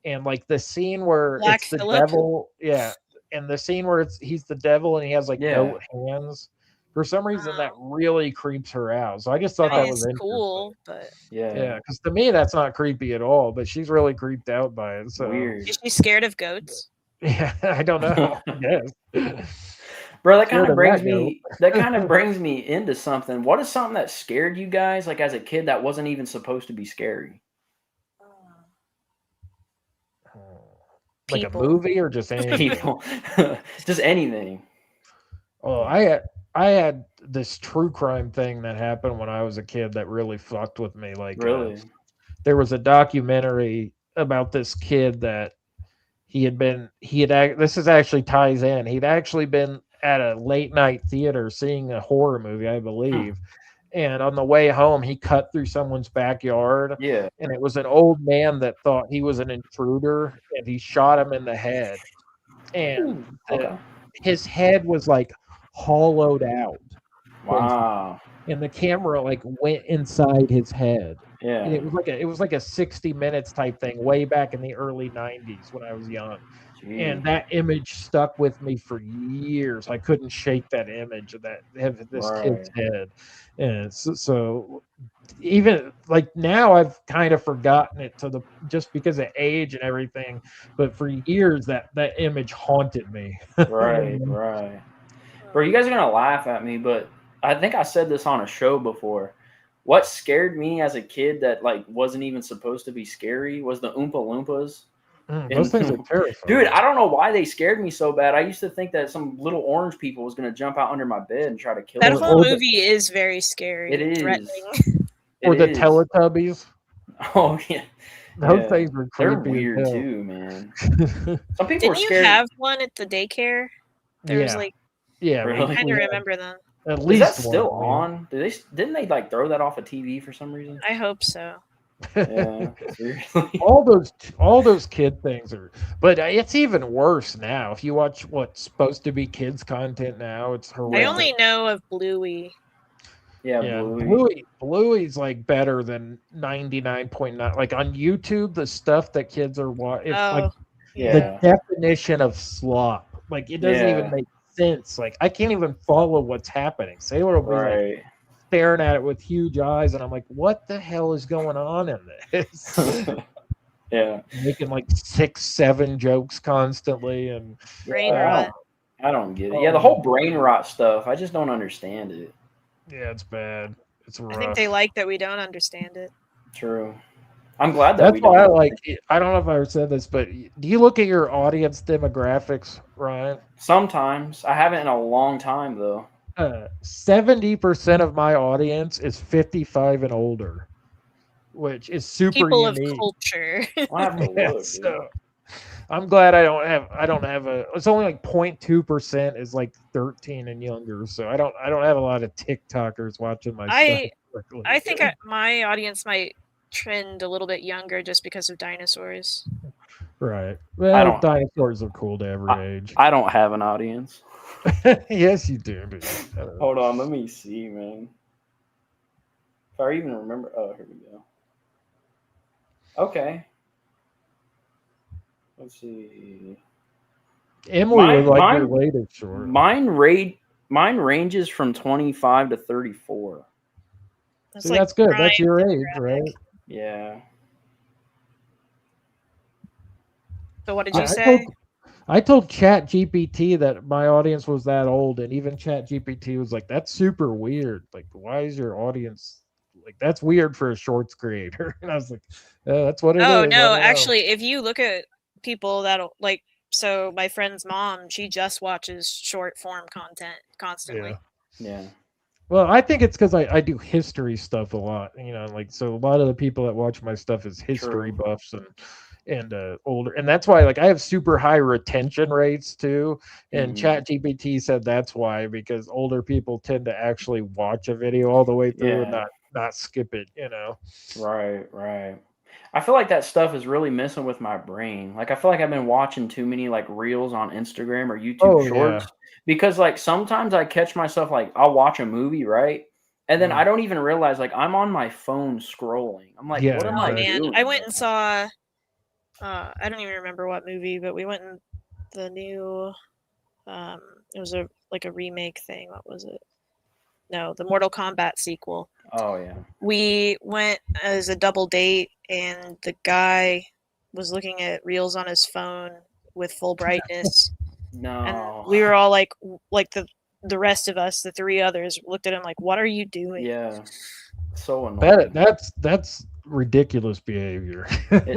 And like the scene where Black it's the Phillip. devil, yeah, and the scene where he's the devil and he has like yeah. goat hands. For some reason that really creeps her out. So I just thought I mean, that was it's interesting. cool, but Yeah, because to me that's not creepy at all, but she's really creeped out by it. So Weird. is she scared of goats? yeah, I don't know. Yes. Bro, that kind Scared of of brings that goat. me that kind of brings me into something. What is something that scared you guys like as a kid that wasn't even supposed to be scary? Like a People. movie or just anything? People. Just anything. Oh, I had this true crime thing that happened when I was a kid that really fucked with me. Like, Really? there was a documentary about this kid that this is actually ties in. He'd actually been at a late night theater seeing a horror movie, I believe. And on the way home, he cut through someone's backyard. Yeah. And it was an old man that thought he was an intruder and he shot him in the head. And Okay. his head was like hollowed out. Wow. And the camera like went inside his head. Yeah. And it was like a 60 minutes type thing way back in the early 90s when I was young. Jeez. And that image stuck with me for years. I couldn't shake that image of this kid's head. And so even like now I've kind of forgotten it just because of age and everything. But for years that image haunted me. Right. Bro, you guys are gonna laugh at me, but I think I said this on a show before. What scared me as a kid that like wasn't even supposed to be scary was the Oompa Loompas. Those things are terrifying. Dude, I don't know why they scared me so bad. I used to think that some little orange people was gonna jump out under my bed and try to kill me. That whole movie is very scary. It is. Threatening. Or the Teletubbies. Oh yeah. Those things were creepy. They're weird too, man. Some people Didn't you have one at the daycare? There was like really? I kind of remember them. At least is that still on? Didn't they like throw that off a TV for some reason? I hope so. Yeah, all those kid things are, but it's even worse now. If you watch what's supposed to be kids content now, it's horrific. I only know of Bluey. Yeah, Bluey's like better than 99.9. Like on YouTube, the stuff that kids are watching, like the definition of slop. Like it doesn't even make sense. Like I can't even follow what's happening. Sailor will be like staring at it with huge eyes, and I'm like, what the hell is going on in this? Making like 6-7 jokes constantly, and brain rot. I don't get it. Yeah, the whole brain rot stuff. I just don't understand it. Yeah, it's bad. It's rough. I think they like that we don't understand it. True. I'm glad that's why I like. I don't know if I ever said this, but do you look at your audience demographics, Ryan? Sometimes. I haven't in a long time though. 70% of my audience is 55 and older, which is super people unique. Of culture. So I'm glad I don't have a. It's only like 0.2% is like 13 and younger. So I don't have a lot of TikTokers watching my stuff. I think my audience might trend a little bit younger just because of dinosaurs. Right. Well, dinosaurs are cool to every age. I don't have an audience. Yes, you do. Dude. Hold on, let me see, man. If I even remember. Oh, here we go. Okay. Let's see. Emily would like your latest short. Mine ranges from 25 to 34. That's good. That's your age, right? Yeah. So what did you say? I told ChatGPT that my audience was that old, and even ChatGPT was like, "That's super weird. Like, why is your audience like that's weird for a shorts creator?" And I was like, "That's what it is." Oh no, actually, if you look at people that'll like, so my friend's mom, she just watches short form content constantly. Yeah. Well, I think it's because I do history stuff a lot, like so a lot of the people that watch my stuff is history buffs and older, and that's why like I have super high retention rates too. And ChatGPT said that's why, because older people tend to actually watch a video all the way through and not skip it. Right. I feel like that stuff is really messing with my brain. Like I feel like I've been watching too many like reels on Instagram or YouTube Shorts because like sometimes I catch myself like I'll watch a movie, right? And then I don't even realize like I'm on my phone scrolling. I'm like, what am I doing? I went and saw I don't even remember what movie, but we went in the new it was a remake thing. What was it? No, the Mortal Kombat sequel. Oh yeah. We went as a double date, and the guy was looking at reels on his phone with full brightness. No. And we were all like the rest of us, the three others, looked at him like, "What are you doing?" Yeah. So annoying. That's ridiculous behavior.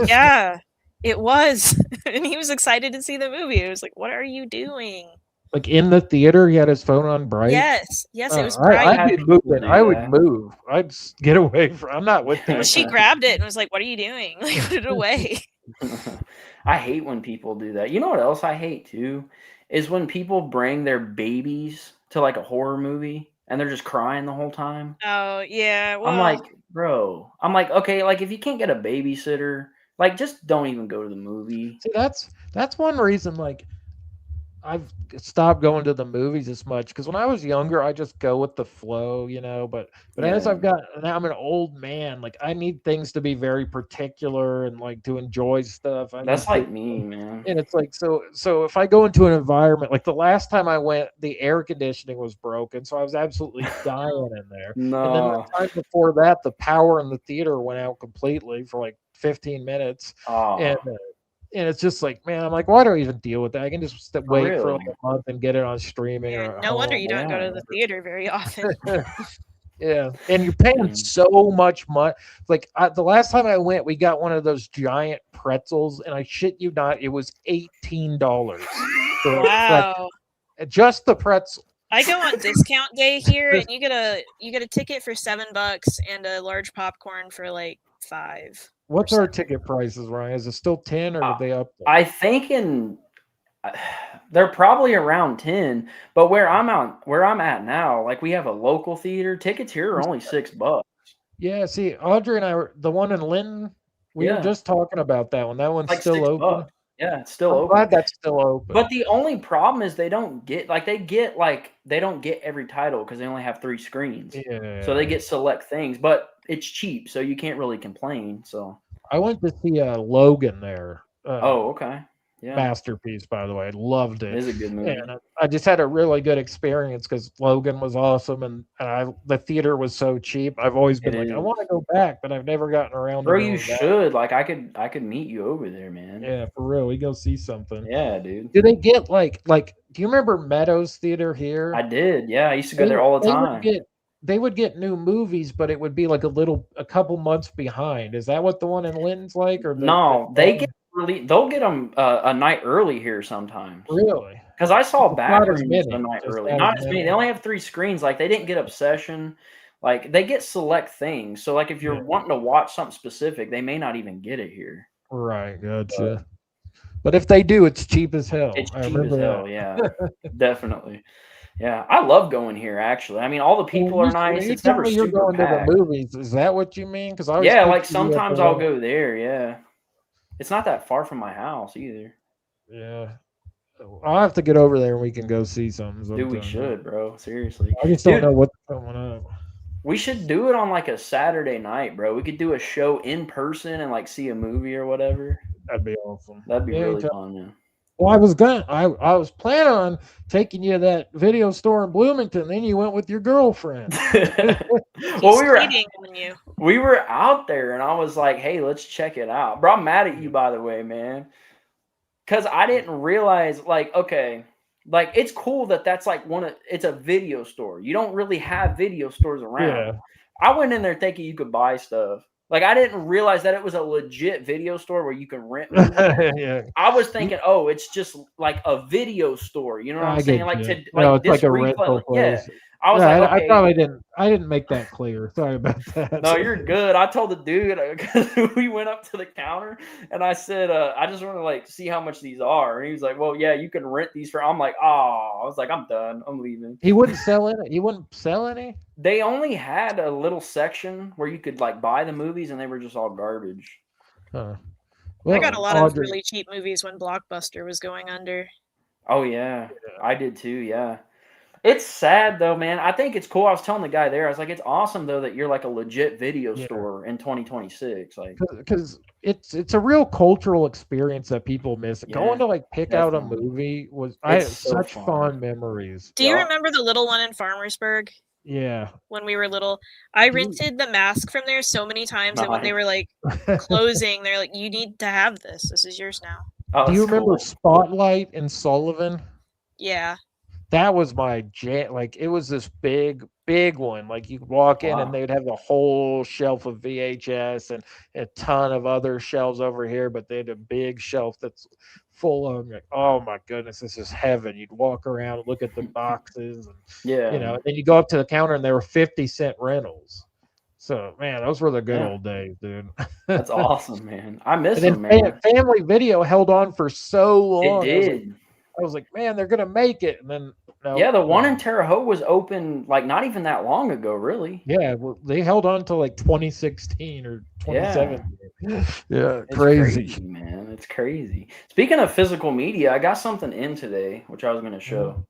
Yeah, it was. And he was excited to see the movie. It was like, "What are you doing?" Like in the theater, he had his phone on bright. Yes, it was bright. I'd be moving. I would move. I'd get away from. I'm not with that. She grabbed it and was like, "What are you doing? Like, put it away." I hate when people do that. You know what else I hate too? Is when people bring their babies to like a horror movie and they're just crying the whole time. Oh yeah. Well, I'm like, bro. I'm like, okay, like if you can't get a babysitter, like just don't even go to the movie. See, that's one reason. Like, I've stopped going to the movies as much because when I was younger, I just go with the flow, you know. But as I've got now, I'm an old man. Like I need things to be very particular and like to enjoy stuff. That's like me, man. And it's like so if I go into an environment like the last time I went, the air conditioning was broken, so I was absolutely dying in there. No. And then the time before that, the power in the theater went out completely for like 15 minutes. And it's just like, man, I'm like, why do I even deal with that? I can just wait for like a month and get it on streaming. Yeah, no wonder you don't go to the theater very often. Yeah, and you're paying so much money. Like the last time I went, we got one of those giant pretzels, and I shit you not, it was $18. Wow! Just the pretzel. I go on discount day here, and you get a ticket for $7 and a large popcorn for like $5. What's our ticket prices, Ryan? Is it still 10 or are they up there? I think they're probably around 10, but where I'm at now, like we have a local theater. Tickets here are only $6. Yeah, see, Audrey and I were the one in Linton. We were just talking about that one. That one's like still open. $6. Yeah, it's still open. Glad that's still open. But the only problem is they don't get every title because they only have 3 screens. Yeah. So they get select things, but it's cheap, so you can't really complain. So I went to see Logan there. Okay. Yeah. Masterpiece, by the way. I loved it. It is a good movie. And I just had a really good experience because Logan was awesome, and the theater was so cheap. I've always been I want to go back, but I've never gotten around to Bro, you should. Like I could meet you over there, man. Yeah, for real. We go see something. Yeah, dude. Do they get like do you remember Meadows Theater here? I did. Yeah, I used to go there all the time. They would get new movies, but it would be like a couple months behind. Is that what the one in Linton's like? Or no, they'll get them a night early here sometimes. Really? Because I saw Backrooms a night early. Not as many. They only have 3 screens. Like they didn't get Obsession. Like they get select things. So like if you're wanting to watch something specific, they may not even get it here. Right. Gotcha. But if they do, it's cheap as hell. It's cheap as hell. Yeah, definitely. Yeah, I love going here. Actually, I mean, all the people are nice. It's never super going packed. To the movies. Is that what you mean? Because like sometimes I'll go there. Yeah, it's not that far from my house either. Yeah, I'll have to get over there and we can go see something. Dude, we should, bro. Seriously, I just don't know what's coming up. We should do it on like a Saturday night, bro. We could do a show in person and like see a movie or whatever. That'd be awesome. That'd be really fun, man. Well, I was planning on taking you to that video store in Bloomington. Then you went with your girlfriend. Well, we were out there, and I was like, "Hey, let's check it out." Bro, I'm mad at you, by the way, man, because I didn't realize. Like, okay, like it's cool that's like it's a video store. You don't really have video stores around. Yeah. I went in there thinking you could buy stuff. Like, I didn't realize that it was a legit video store where you can rent movies. Yeah. I was thinking, oh, it's just like a video store. You know what I'm saying? Like, it's like a rental place. Yeah. I was like, okay. I probably didn't make that clear. Sorry about that. No, you're good. I told the dude, because we went up to the counter, and I said, I just want to, like, see how much these are. And he was like, well, yeah, you can rent these for. I'm like, oh. I was like, I'm done. I'm leaving. He wouldn't sell it? He wouldn't sell any? They only had a little section where you could, like, buy the movies, and they were just all garbage. Well, I got a lot of really cheap movies when Blockbuster was going under. Oh yeah, I did too. Yeah. It's sad though, man. I think it's cool. I was telling the guy there, I was like, it's awesome though that you're like a legit video store in 2026. Like, because it's a real cultural experience that people miss. Going to like pick out a movie I had such fond memories. Do you remember the little one in Farmersburg? Yeah. When we were little, I rented The Mask from there so many times, and when they were like closing, they're like, "You need to have this. This is yours now." Oh, do you remember Spotlight and Sullivan? Yeah. That was my jam. Like, it was this big one. Like, you could walk in and they'd have a whole shelf of VHS and a ton of other shelves over here, but they had a big shelf that's full of, like, oh my goodness, this is heaven. You'd walk around and look at the boxes, and and then you go up to the counter and there were 50-cent rentals. So, man, those were the good old days, dude. That's awesome, man. I miss them, man. Family Video held on for so long. It did. I was like, man, they're gonna make it, and then the one in Terre Haute was open like not even that long ago, really. Yeah, well, they held on to like 2016 or 2017. Yeah, it's crazy, man. It's crazy. Speaking of physical media, I got something in today, which I was going to show.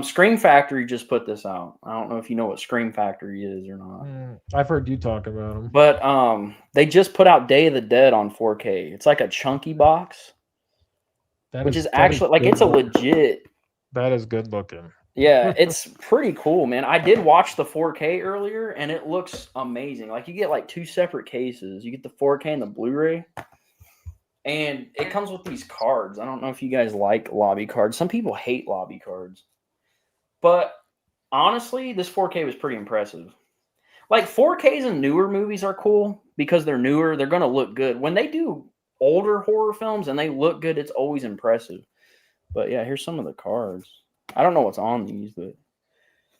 Scream Factory just put this out. I don't know if you know what Scream Factory is or not. I've heard you talk about them. But they just put out Day of the Dead on 4K. It's like a chunky box. Which is actually like it's a legit. That is good looking. Yeah, it's pretty cool, man. I did watch the 4K earlier, and it looks amazing. Like you get like 2 separate cases. You get the 4K and the Blu-ray, and it comes with these cards. I don't know if you guys like lobby cards. Some people hate lobby cards, but honestly, this 4K was pretty impressive. Like 4Ks in newer movies are cool because they're newer. They're gonna look good when they do older horror films and they look good. It's always impressive. But yeah, here's some of the cards. I don't know what's on these, but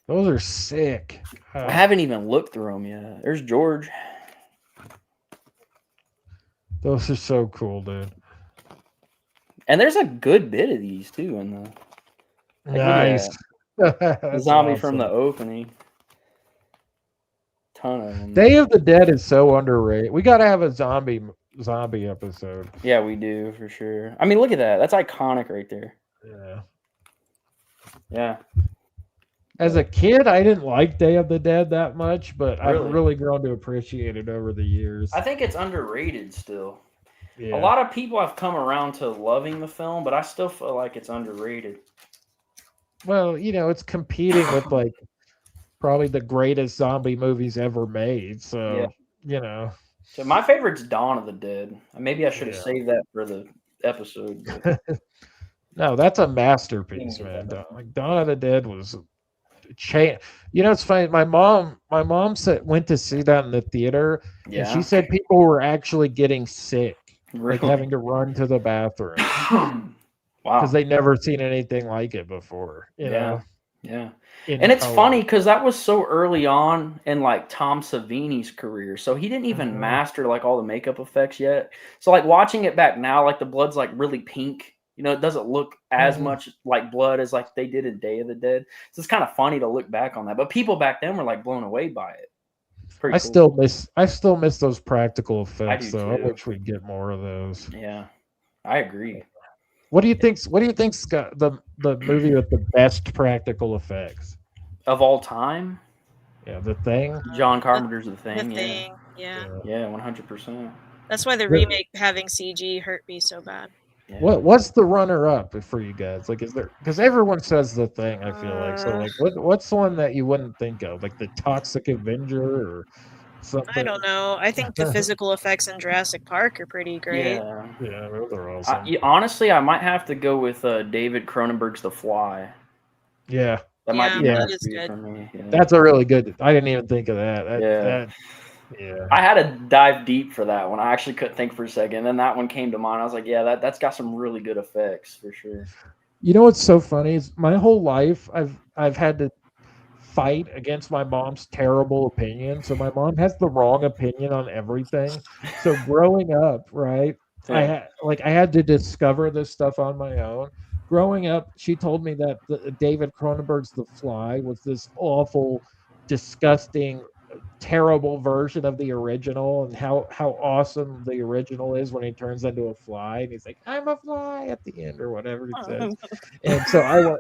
those are sick. I haven't even looked through them yet. There's George. Those are so cool, dude. And there's a good bit of these too in the nice. The zombie from the opening. Ton of them. Day of the Dead is so underrated. We got to have a zombie episode. Yeah, we do for sure. I mean, look at that. That's iconic right there. Yeah. Yeah. As a kid, I didn't like Day of the Dead that much, but I've really grown to appreciate it over the years. I think it's underrated still. Yeah. A lot of people have come around to loving the film, but I still feel like it's underrated. Well, it's competing with like probably the greatest zombie movies ever made. So, So my favorite's Dawn of the Dead. Maybe I should have saved that for the episode. No, that's a masterpiece, man. Like Dawn of the Dead was it's funny. My mom went to see that in the theater, and she said people were actually getting sick, like having to run to the bathroom. Wow, because they never seen anything like it before. You know? Yeah. And it's funny because that was so early on in like Tom Savini's career. So he didn't even master like all the makeup effects yet. So like watching it back now, like the blood's like really pink. It doesn't look as much like blood as like they did in Day of the Dead. So it's kind of funny to look back on that. But people back then were like blown away by it. I still miss those practical effects though. I wish we'd get more of those. Yeah. I agree. What do you think's got the movie with the best practical effects of all time? Yeah, The Thing. John Carpenter's The Thing. The Thing, yeah, 100%. That's why the remake having CG hurt me so bad. Yeah. What's the runner-up for you guys? Like, is there, because everyone says The Thing? I feel like so. Like, what's the one that you wouldn't think of? Like the Toxic Avenger or something? I don't know. I think the physical effects in Jurassic Park are pretty great. Yeah, those are awesome. Honestly, I might have to go with David Cronenberg's The Fly. Yeah, that might be that is good. For me. Yeah. That's a really good. I didn't even think of that. Yeah, I had to dive deep for that one. I actually couldn't think for a second. Then that one came to mind. I was like, yeah, that's got some really good effects for sure. You know what's so funny is my whole life I've had to fight against my mom's terrible opinion. So my mom has the wrong opinion on everything. So growing up, right, I had to discover this stuff on my own. Growing up, she told me that David Cronenberg's The Fly was this awful, disgusting, terrible version of the original and how awesome the original is when he turns into a fly and he's like, I'm a fly at the end or whatever he says. And so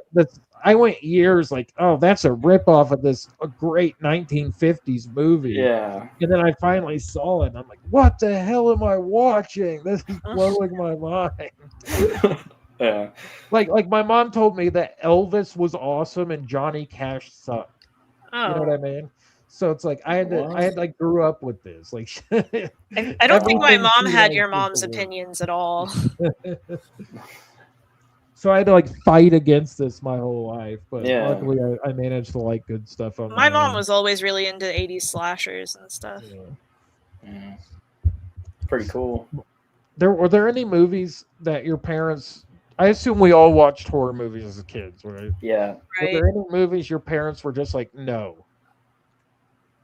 I went years like, oh, that's a ripoff of this great 1950s movie. Yeah. And then I finally saw it and I'm like, what the hell am I watching? This is blowing my mind. Yeah. Like my mom told me that Elvis was awesome and Johnny Cash sucked. Oh. You know what I mean? So it's like I had like grew up with this. Like I don't think my mom had your mom's opinions at all. So I had to like fight against this my whole life, but Yeah. luckily I managed to like good stuff on my mom was always really into 80s slashers and stuff. Yeah. Pretty cool. Were there any movies that your parents, I assume we all watched horror movies as kids, right? Yeah. Right. Were there any movies your parents were just like, no?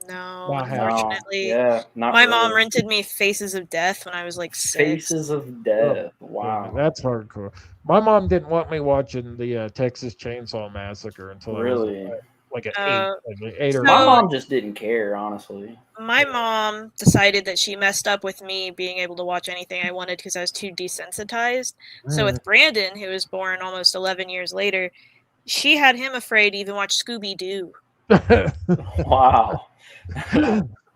No, Not unfortunately. Yeah, not my really. mom rented me Faces of Death when I was like 6. Faces of Death. Wow. Yeah, that's hardcore. My mom didn't want me watching the Texas Chainsaw Massacre until I was like an 8 or 9. My mom just didn't care, honestly. My mom decided that she messed up with me being able to watch anything I wanted because I was too desensitized. So with Brandon, who was born almost 11 years later, she had him afraid to even watch Scooby-Doo. Wow.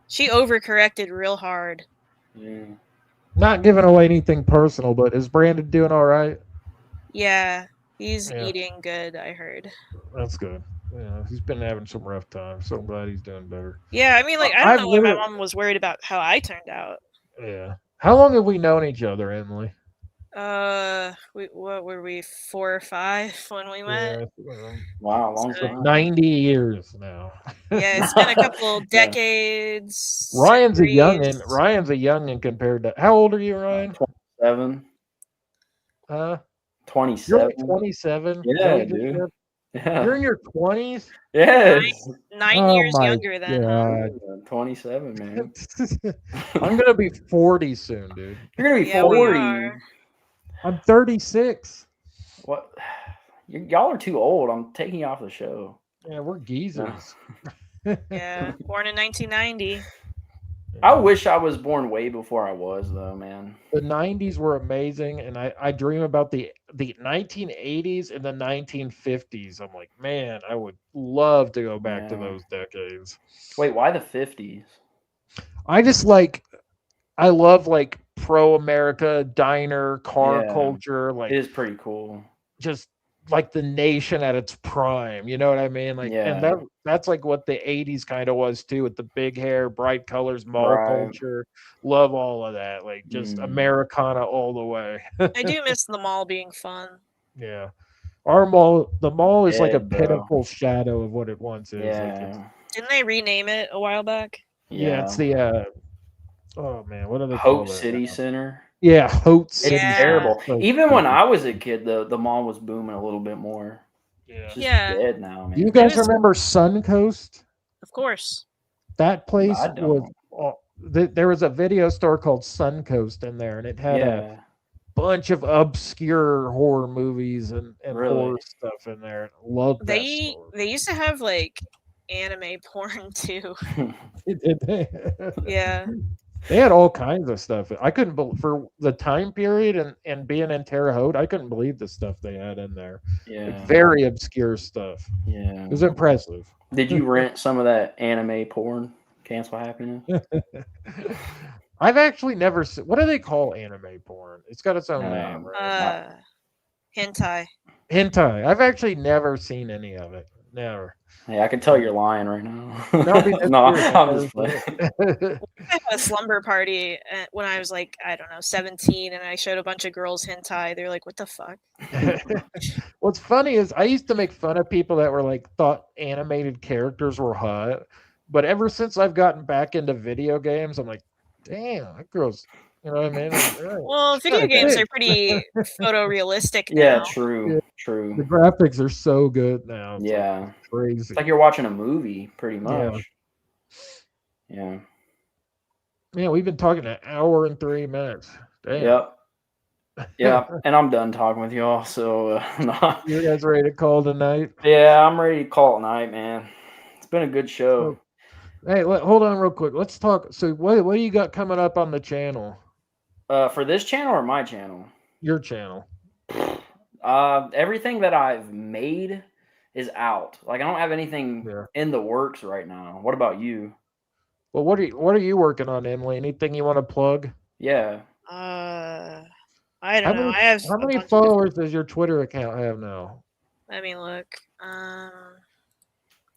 She overcorrected real hard. Yeah. Not giving away anything personal, but is Brandon doing all right? Yeah, he's eating good, I heard. That's good. Yeah, he's been having some rough times, so I'm glad he's doing better. Yeah, I mean, like, I don't know why my mom was worried about how I turned out. Yeah. How long have we known each other, Emily? What were we, 4 or 5 when we met? Yeah. Wow, long time. 90 years now. Yeah, it's been a couple decades. Ryan's a youngin compared to, how old are you, Ryan? 27. 27. You're 27. Yeah, dude. Yeah. You're in your 20s. Yes. 9 years younger than him. 27, man. I'm gonna be 40 soon, dude. You're gonna be 40. I'm 36. What? Y'all are too old. I'm taking you off the show. Yeah, we're geezers. Yeah, born in 1990. I wish I was born way before I was, though, man. The 90s were amazing, and I dream about the 1980s and the 1950s. I'm like, man, I would love to go back to those decades. Wait, why the 50s? I love like pro-America diner car culture. Like, it is pretty cool. Just like the nation at its prime, you know what I mean? Like, and that's like what the 80s kind of was too, with the big hair, bright colors, mall culture. Love all of that. Like, just Americana all the way. I do miss the mall being fun. Yeah. The mall is like a pitiful shadow of what it once is. Yeah. Like, didn't they rename it a while back? Yeah, it's the oh man, what are they Hope called? City Center. Yeah, Hope City. It's terrible. Even when I was a kid, the mall was booming a little bit more. Yeah. It's just dead now, man. Do you guys remember Suncoast? Of course. That place was. There was a video store called Suncoast in there, and it had a bunch of obscure horror movies and horror stuff in there. Love that store. They used to have like anime porn too. Yeah. They had all kinds of stuff. I couldn't believe, for the time period and being in Terre Haute, I couldn't believe the stuff they had in there. Yeah. Like, very obscure stuff. Yeah. It was impressive. Did you rent some of that anime porn? Cancel Happiness? I've actually never seen, what do they call anime porn? It's got its own name, right? Hentai. Hentai. I've actually never seen any of it. Never. Hey, I can tell you're lying right now. No, I'm just playing. I had a slumber party when I was like, I don't know, 17, and I showed a bunch of girls hentai. They're like, what the fuck? What's funny is I used to make fun of people that were like, thought animated characters were hot. But ever since I've gotten back into video games, I'm like, damn, that girl's, you know what I mean? Like, well, video games are pretty photorealistic now. Yeah, true. The graphics are so good now. It's like crazy. It's like you're watching a movie, pretty much. Yeah. Man, we've been talking an hour and 3 minutes. Damn. Yep. Yeah, and I'm done talking with y'all. So, you guys ready to call tonight? Yeah, I'm ready to call it night, man. It's been a good show. Hey, hold on real quick. Let's talk. So, what do you got coming up on the channel? For this channel or my channel? Your channel. Everything that I've made is out. Like I don't have anything in the works right now. What about you? Well, what are you working on, Emily? Anything you want to plug? Yeah. I don't know. I have how many followers does your Twitter account have now? Let me look. I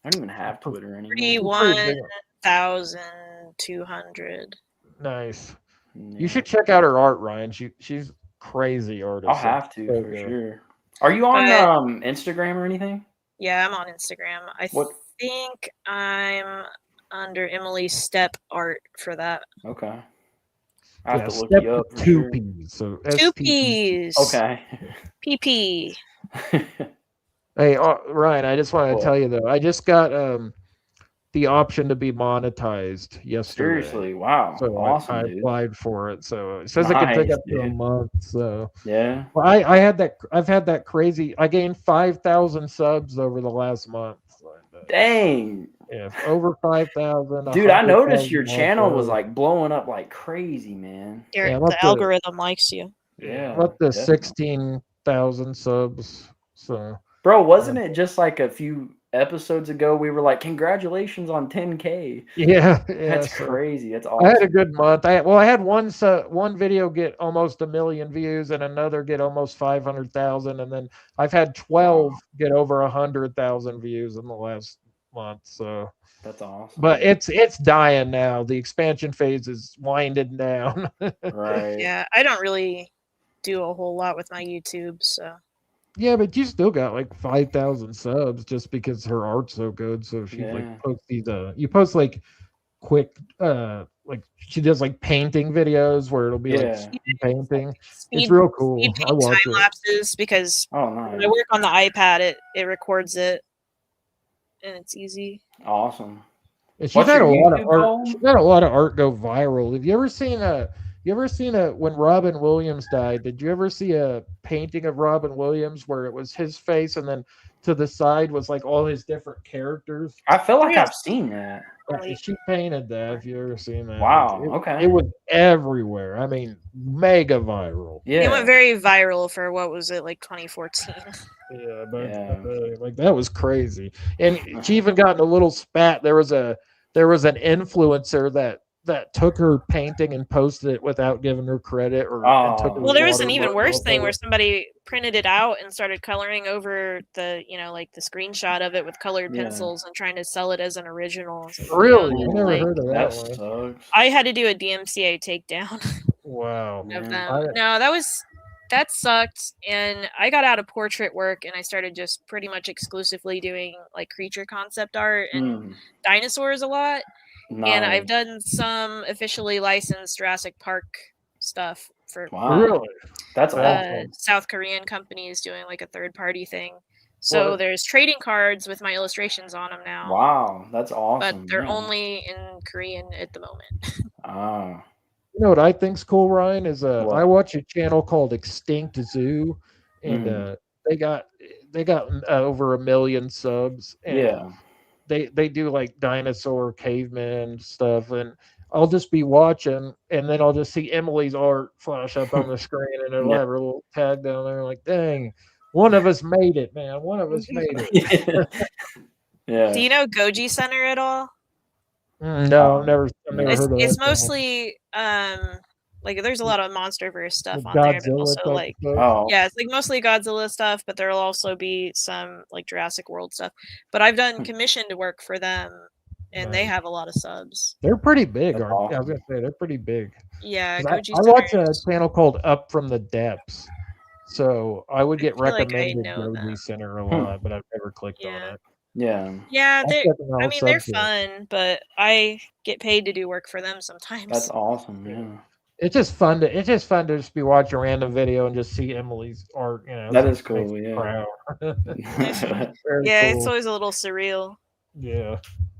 don't even have Twitter anymore. 31,200. Nice. Yeah. You should check out her art, Ryan. She's crazy artist. I'll have to for sure. Are you on Instagram or anything? Yeah, I'm on Instagram. I think I'm under Emily Step Art for that. Okay. I have to look Step you up. For 2 P's. So 2 P's. Okay. PP. Hey, Ryan, I just want to tell you though, I just got the option to be monetized yesterday. Seriously, wow. So awesome, I applied for it. So it says nice, it can take up to a month. So yeah. Well, I've had that crazy. I gained 5,000 subs over the last month. Dang. Yeah, over 5,000. Dude, I noticed your channel was like blowing up like crazy, man. The algorithm likes you. Yeah. I'm up to 16,000 subs. So, bro, wasn't it just like a few episodes ago we were like, congratulations on 10K? Yeah, that's crazy. That's awesome. I had a good month. I had one video get almost 1 million views and another get almost 500,000, and then I've had 12 get over 100,000 views in the last month. So that's awesome. But it's dying now. The expansion phase is winding down. Right. Yeah, I don't really do a whole lot with my YouTube, so. Yeah, but you still got like 5,000 subs just because her art's so good. So she like posts these you post like quick like she does like painting videos where it'll be like painting. It's real cool. I watch time lapses because when I work on the iPad, it records it and it's easy. Awesome. And she's had a lot of art. She's had a lot of art go viral. Have you ever seen when Robin Williams died? Did you ever see a painting of Robin Williams where it was his face and then to the side was like all his different characters? I feel like I've seen that. She painted that. If you ever seen that, wow. Okay. It was everywhere. I mean, mega viral. Yeah, it went very viral for what was it, like 2014? Yeah, but like that was crazy. And she even got in a little spat. There was an influencer that took her painting and posted it without giving her credit. Well, there was an even worse thing where somebody printed it out and started coloring over the the screenshot of it with colored pencils and trying to sell it as an original. Really? I never heard of that one. I had to do a DMCA takedown. Wow. Of them. No, that sucked, and I got out of portrait work and I started just pretty much exclusively doing like creature concept art and dinosaurs a lot. Nice. And I've done some officially licensed Jurassic Park stuff for really? That's awesome. South Korean companies doing like a third-party thing. So there's trading cards with my illustrations on them now. Wow, that's awesome. But they're only in Korean at the moment. You know what I think's cool, Ryan, is I watch a channel called Extinct Zoo, and they got over 1 million subs. And they do like dinosaur caveman stuff, and I'll just be watching, and then I'll just see Emily's art flash up on the screen, and it'll have her little tag down there. Like, dang, one of us made it, man. One of us made it. Yeah. Do you know Goji Center at all? No, I've never heard of it. It's mostly like there's a lot of MonsterVerse stuff on there, but also like it's like mostly Godzilla stuff, but there'll also be some like Jurassic World stuff. But I've done commissioned work for them, and they have a lot of subs. They're pretty big, aren't they? I was gonna say they're pretty big. Yeah, I watch a channel called Up From the Depths, so I would get recommended Goji Center a lot, but I've never clicked on it. Yeah. Yeah, they're fun, but I get paid to do work for them sometimes. That's awesome, yeah. It's just fun to just be watching a random video and just see Emily's art, That is cool, yeah. It's always a little surreal. Yeah.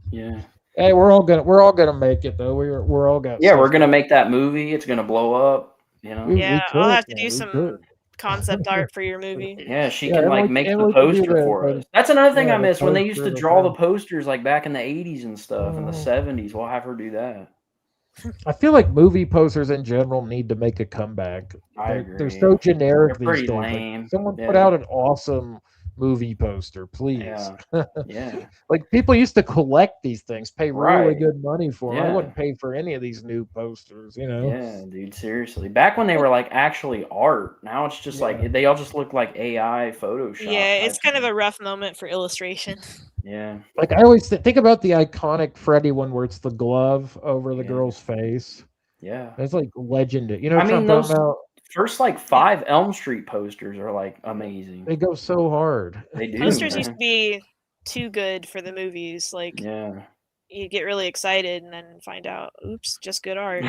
Yeah. Hey, we're all gonna make it though. We're all got we're gonna make that movie. It's gonna blow up, I'll have to do some concept art for your movie. Yeah, she can like make the poster for us. That's another thing I miss when they used to draw the posters like back in the 80s and stuff and the 70s. We'll have her do that. I feel like movie posters in general need to make a comeback. I agree. They're so generic these days. Lame. Like, someone put out an awesome movie poster, please. Yeah. Like people used to collect these things, pay really good money for them. Yeah. I wouldn't pay for any of these new posters, you know? Yeah, dude, seriously. Back when they were like actually art, now it's just like they all just look like AI Photoshop. Yeah, it's kind of a rough moment for illustration. Yeah. Like I always think about the iconic Freddy one where it's the glove over the girl's face. Yeah. It's like legendary. You know what I'm talking about? First like 5 Elm Street posters are like amazing. They go so hard. They do. Posters used to be too good for the movies. Like, you get really excited and then find out, oops, just good art.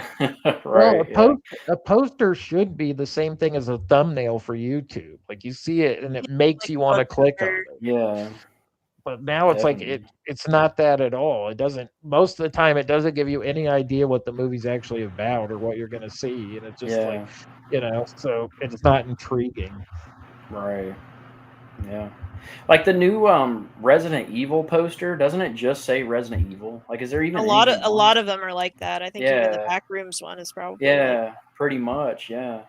Well, a poster should be the same thing as a thumbnail for YouTube. Like you see it and it makes you want to click on it. Yeah. But now it's like it's not that at all. It doesn't, most of the time it doesn't give you any idea what the movie's actually about or what you're going to see, and it's just like, you know, so it's not intriguing. Right. Yeah. Like the new Resident Evil poster, doesn't it just say Resident Evil? Like, is there even a lot of them are like that? I think even the Backrooms one is probably pretty much. Yeah.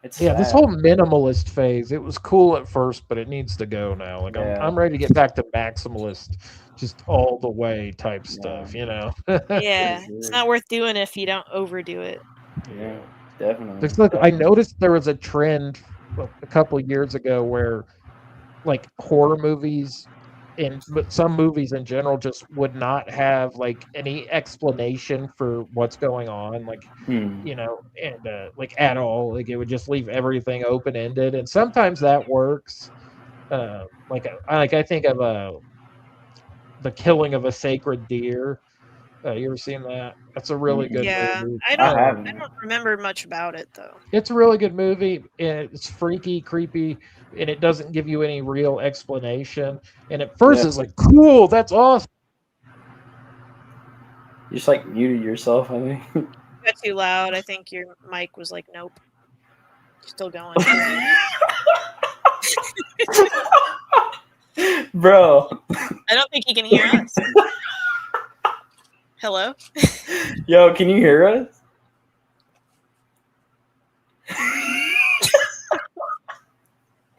It's this whole minimalist phase, it was cool at first, but it needs to go now. Like I'm ready to get back to maximalist, just all the way type stuff, you know. It's not worth doing if you don't overdo it. Yeah, definitely. Look, I noticed there was a trend a couple of years ago where like horror movies and some movies in general just would not have like any explanation for what's going on, like you know, and like at all. Like it would just leave everything open ended, and sometimes that works. I think of The Killing of a Sacred Deer. You ever seen that? That's a really good movie. I don't remember much about it though. It's a really good movie. It's freaky, creepy, and it doesn't give you any real explanation. And at first it's like, cool, that's awesome. You just like muted yourself, I think. You got too loud. I think your mic was like, nope. Still going. Bro. I don't think he can hear us. Hello? Yo, can you hear us?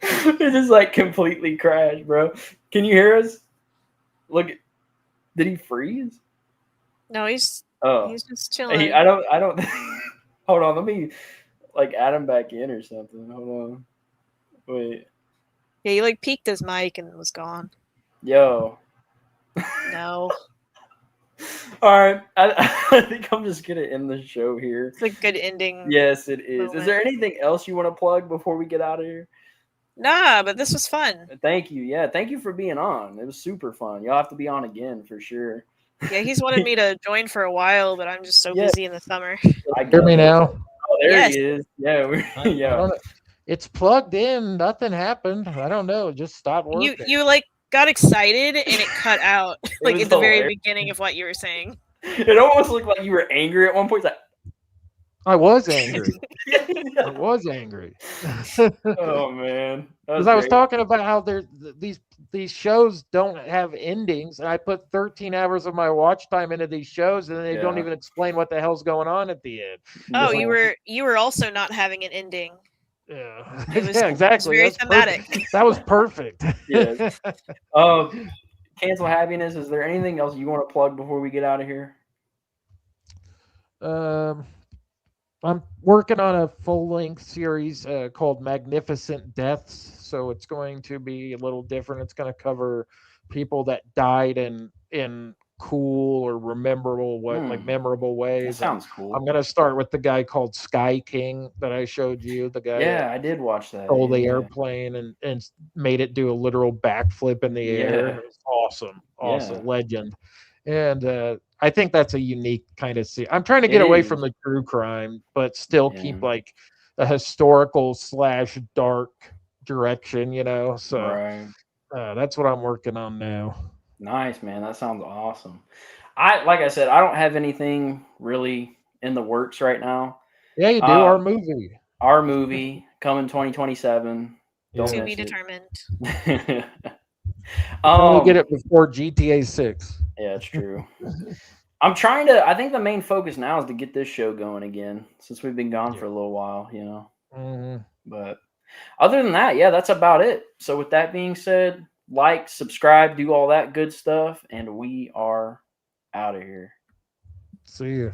It just like completely crashed, bro. Can you hear us? Look, did he freeze? No, he's just chilling. I don't hold on, let me like add him back in or something. Hold on. Wait. Yeah, he like peaked his mic and was gone. Yo. No. All right, I think I'm just gonna end the show here. It's a good ending. Yes, it is. Moment. Is there anything else you want to plug before we get out of here? Nah, but this was fun. Thank you. Yeah, thank you for being on. It was super fun. You'll have to be on again for sure. Yeah, he's wanted me to join for a while, but I'm just so busy in the summer. Hear me now? Oh, there he is. Yeah, it's plugged in. Nothing happened. I don't know. It just stopped working. You like got excited and it cut out like at the very beginning of what you were saying. It almost looked like you were angry at one point. Like, I was angry. I was angry. Oh man, because I was talking about how these shows don't have endings, and I put 13 hours of my watch time into these shows, and they don't even explain what the hell's going on at the end. Oh, you were also not having an ending. Yeah, exactly. It was very thematic. That was perfect. Yeah. Cancel Happiness. Is there anything else you want to plug before we get out of here? I'm working on a full-length series called Magnificent Deaths, so it's going to be a little different. It's going to cover people that died in cool or memorable ways. That sounds cool. I'm going to start with the guy called Sky King that I showed you. The guy. Yeah, I did watch that. Stole the airplane and made it do a literal backflip in the air. It was awesome, legend. And I think that's a unique kind of scene. I'm trying to get away from the true crime, but still keep like a historical / dark direction, you know. So that's what I'm working on now. Nice, man. That sounds awesome. Like I said, I don't have anything really in the works right now. Yeah, you do. Our movie coming 2027. Don't to miss be it. determined. We'll get it before GTA 6. Yeah, it's true. I think the main focus now is to get this show going again, since we've been gone for a little while, you know. Mm-hmm. But other than that, yeah, that's about it. So with that being said, like, subscribe, do all that good stuff, and we are out of here. See you.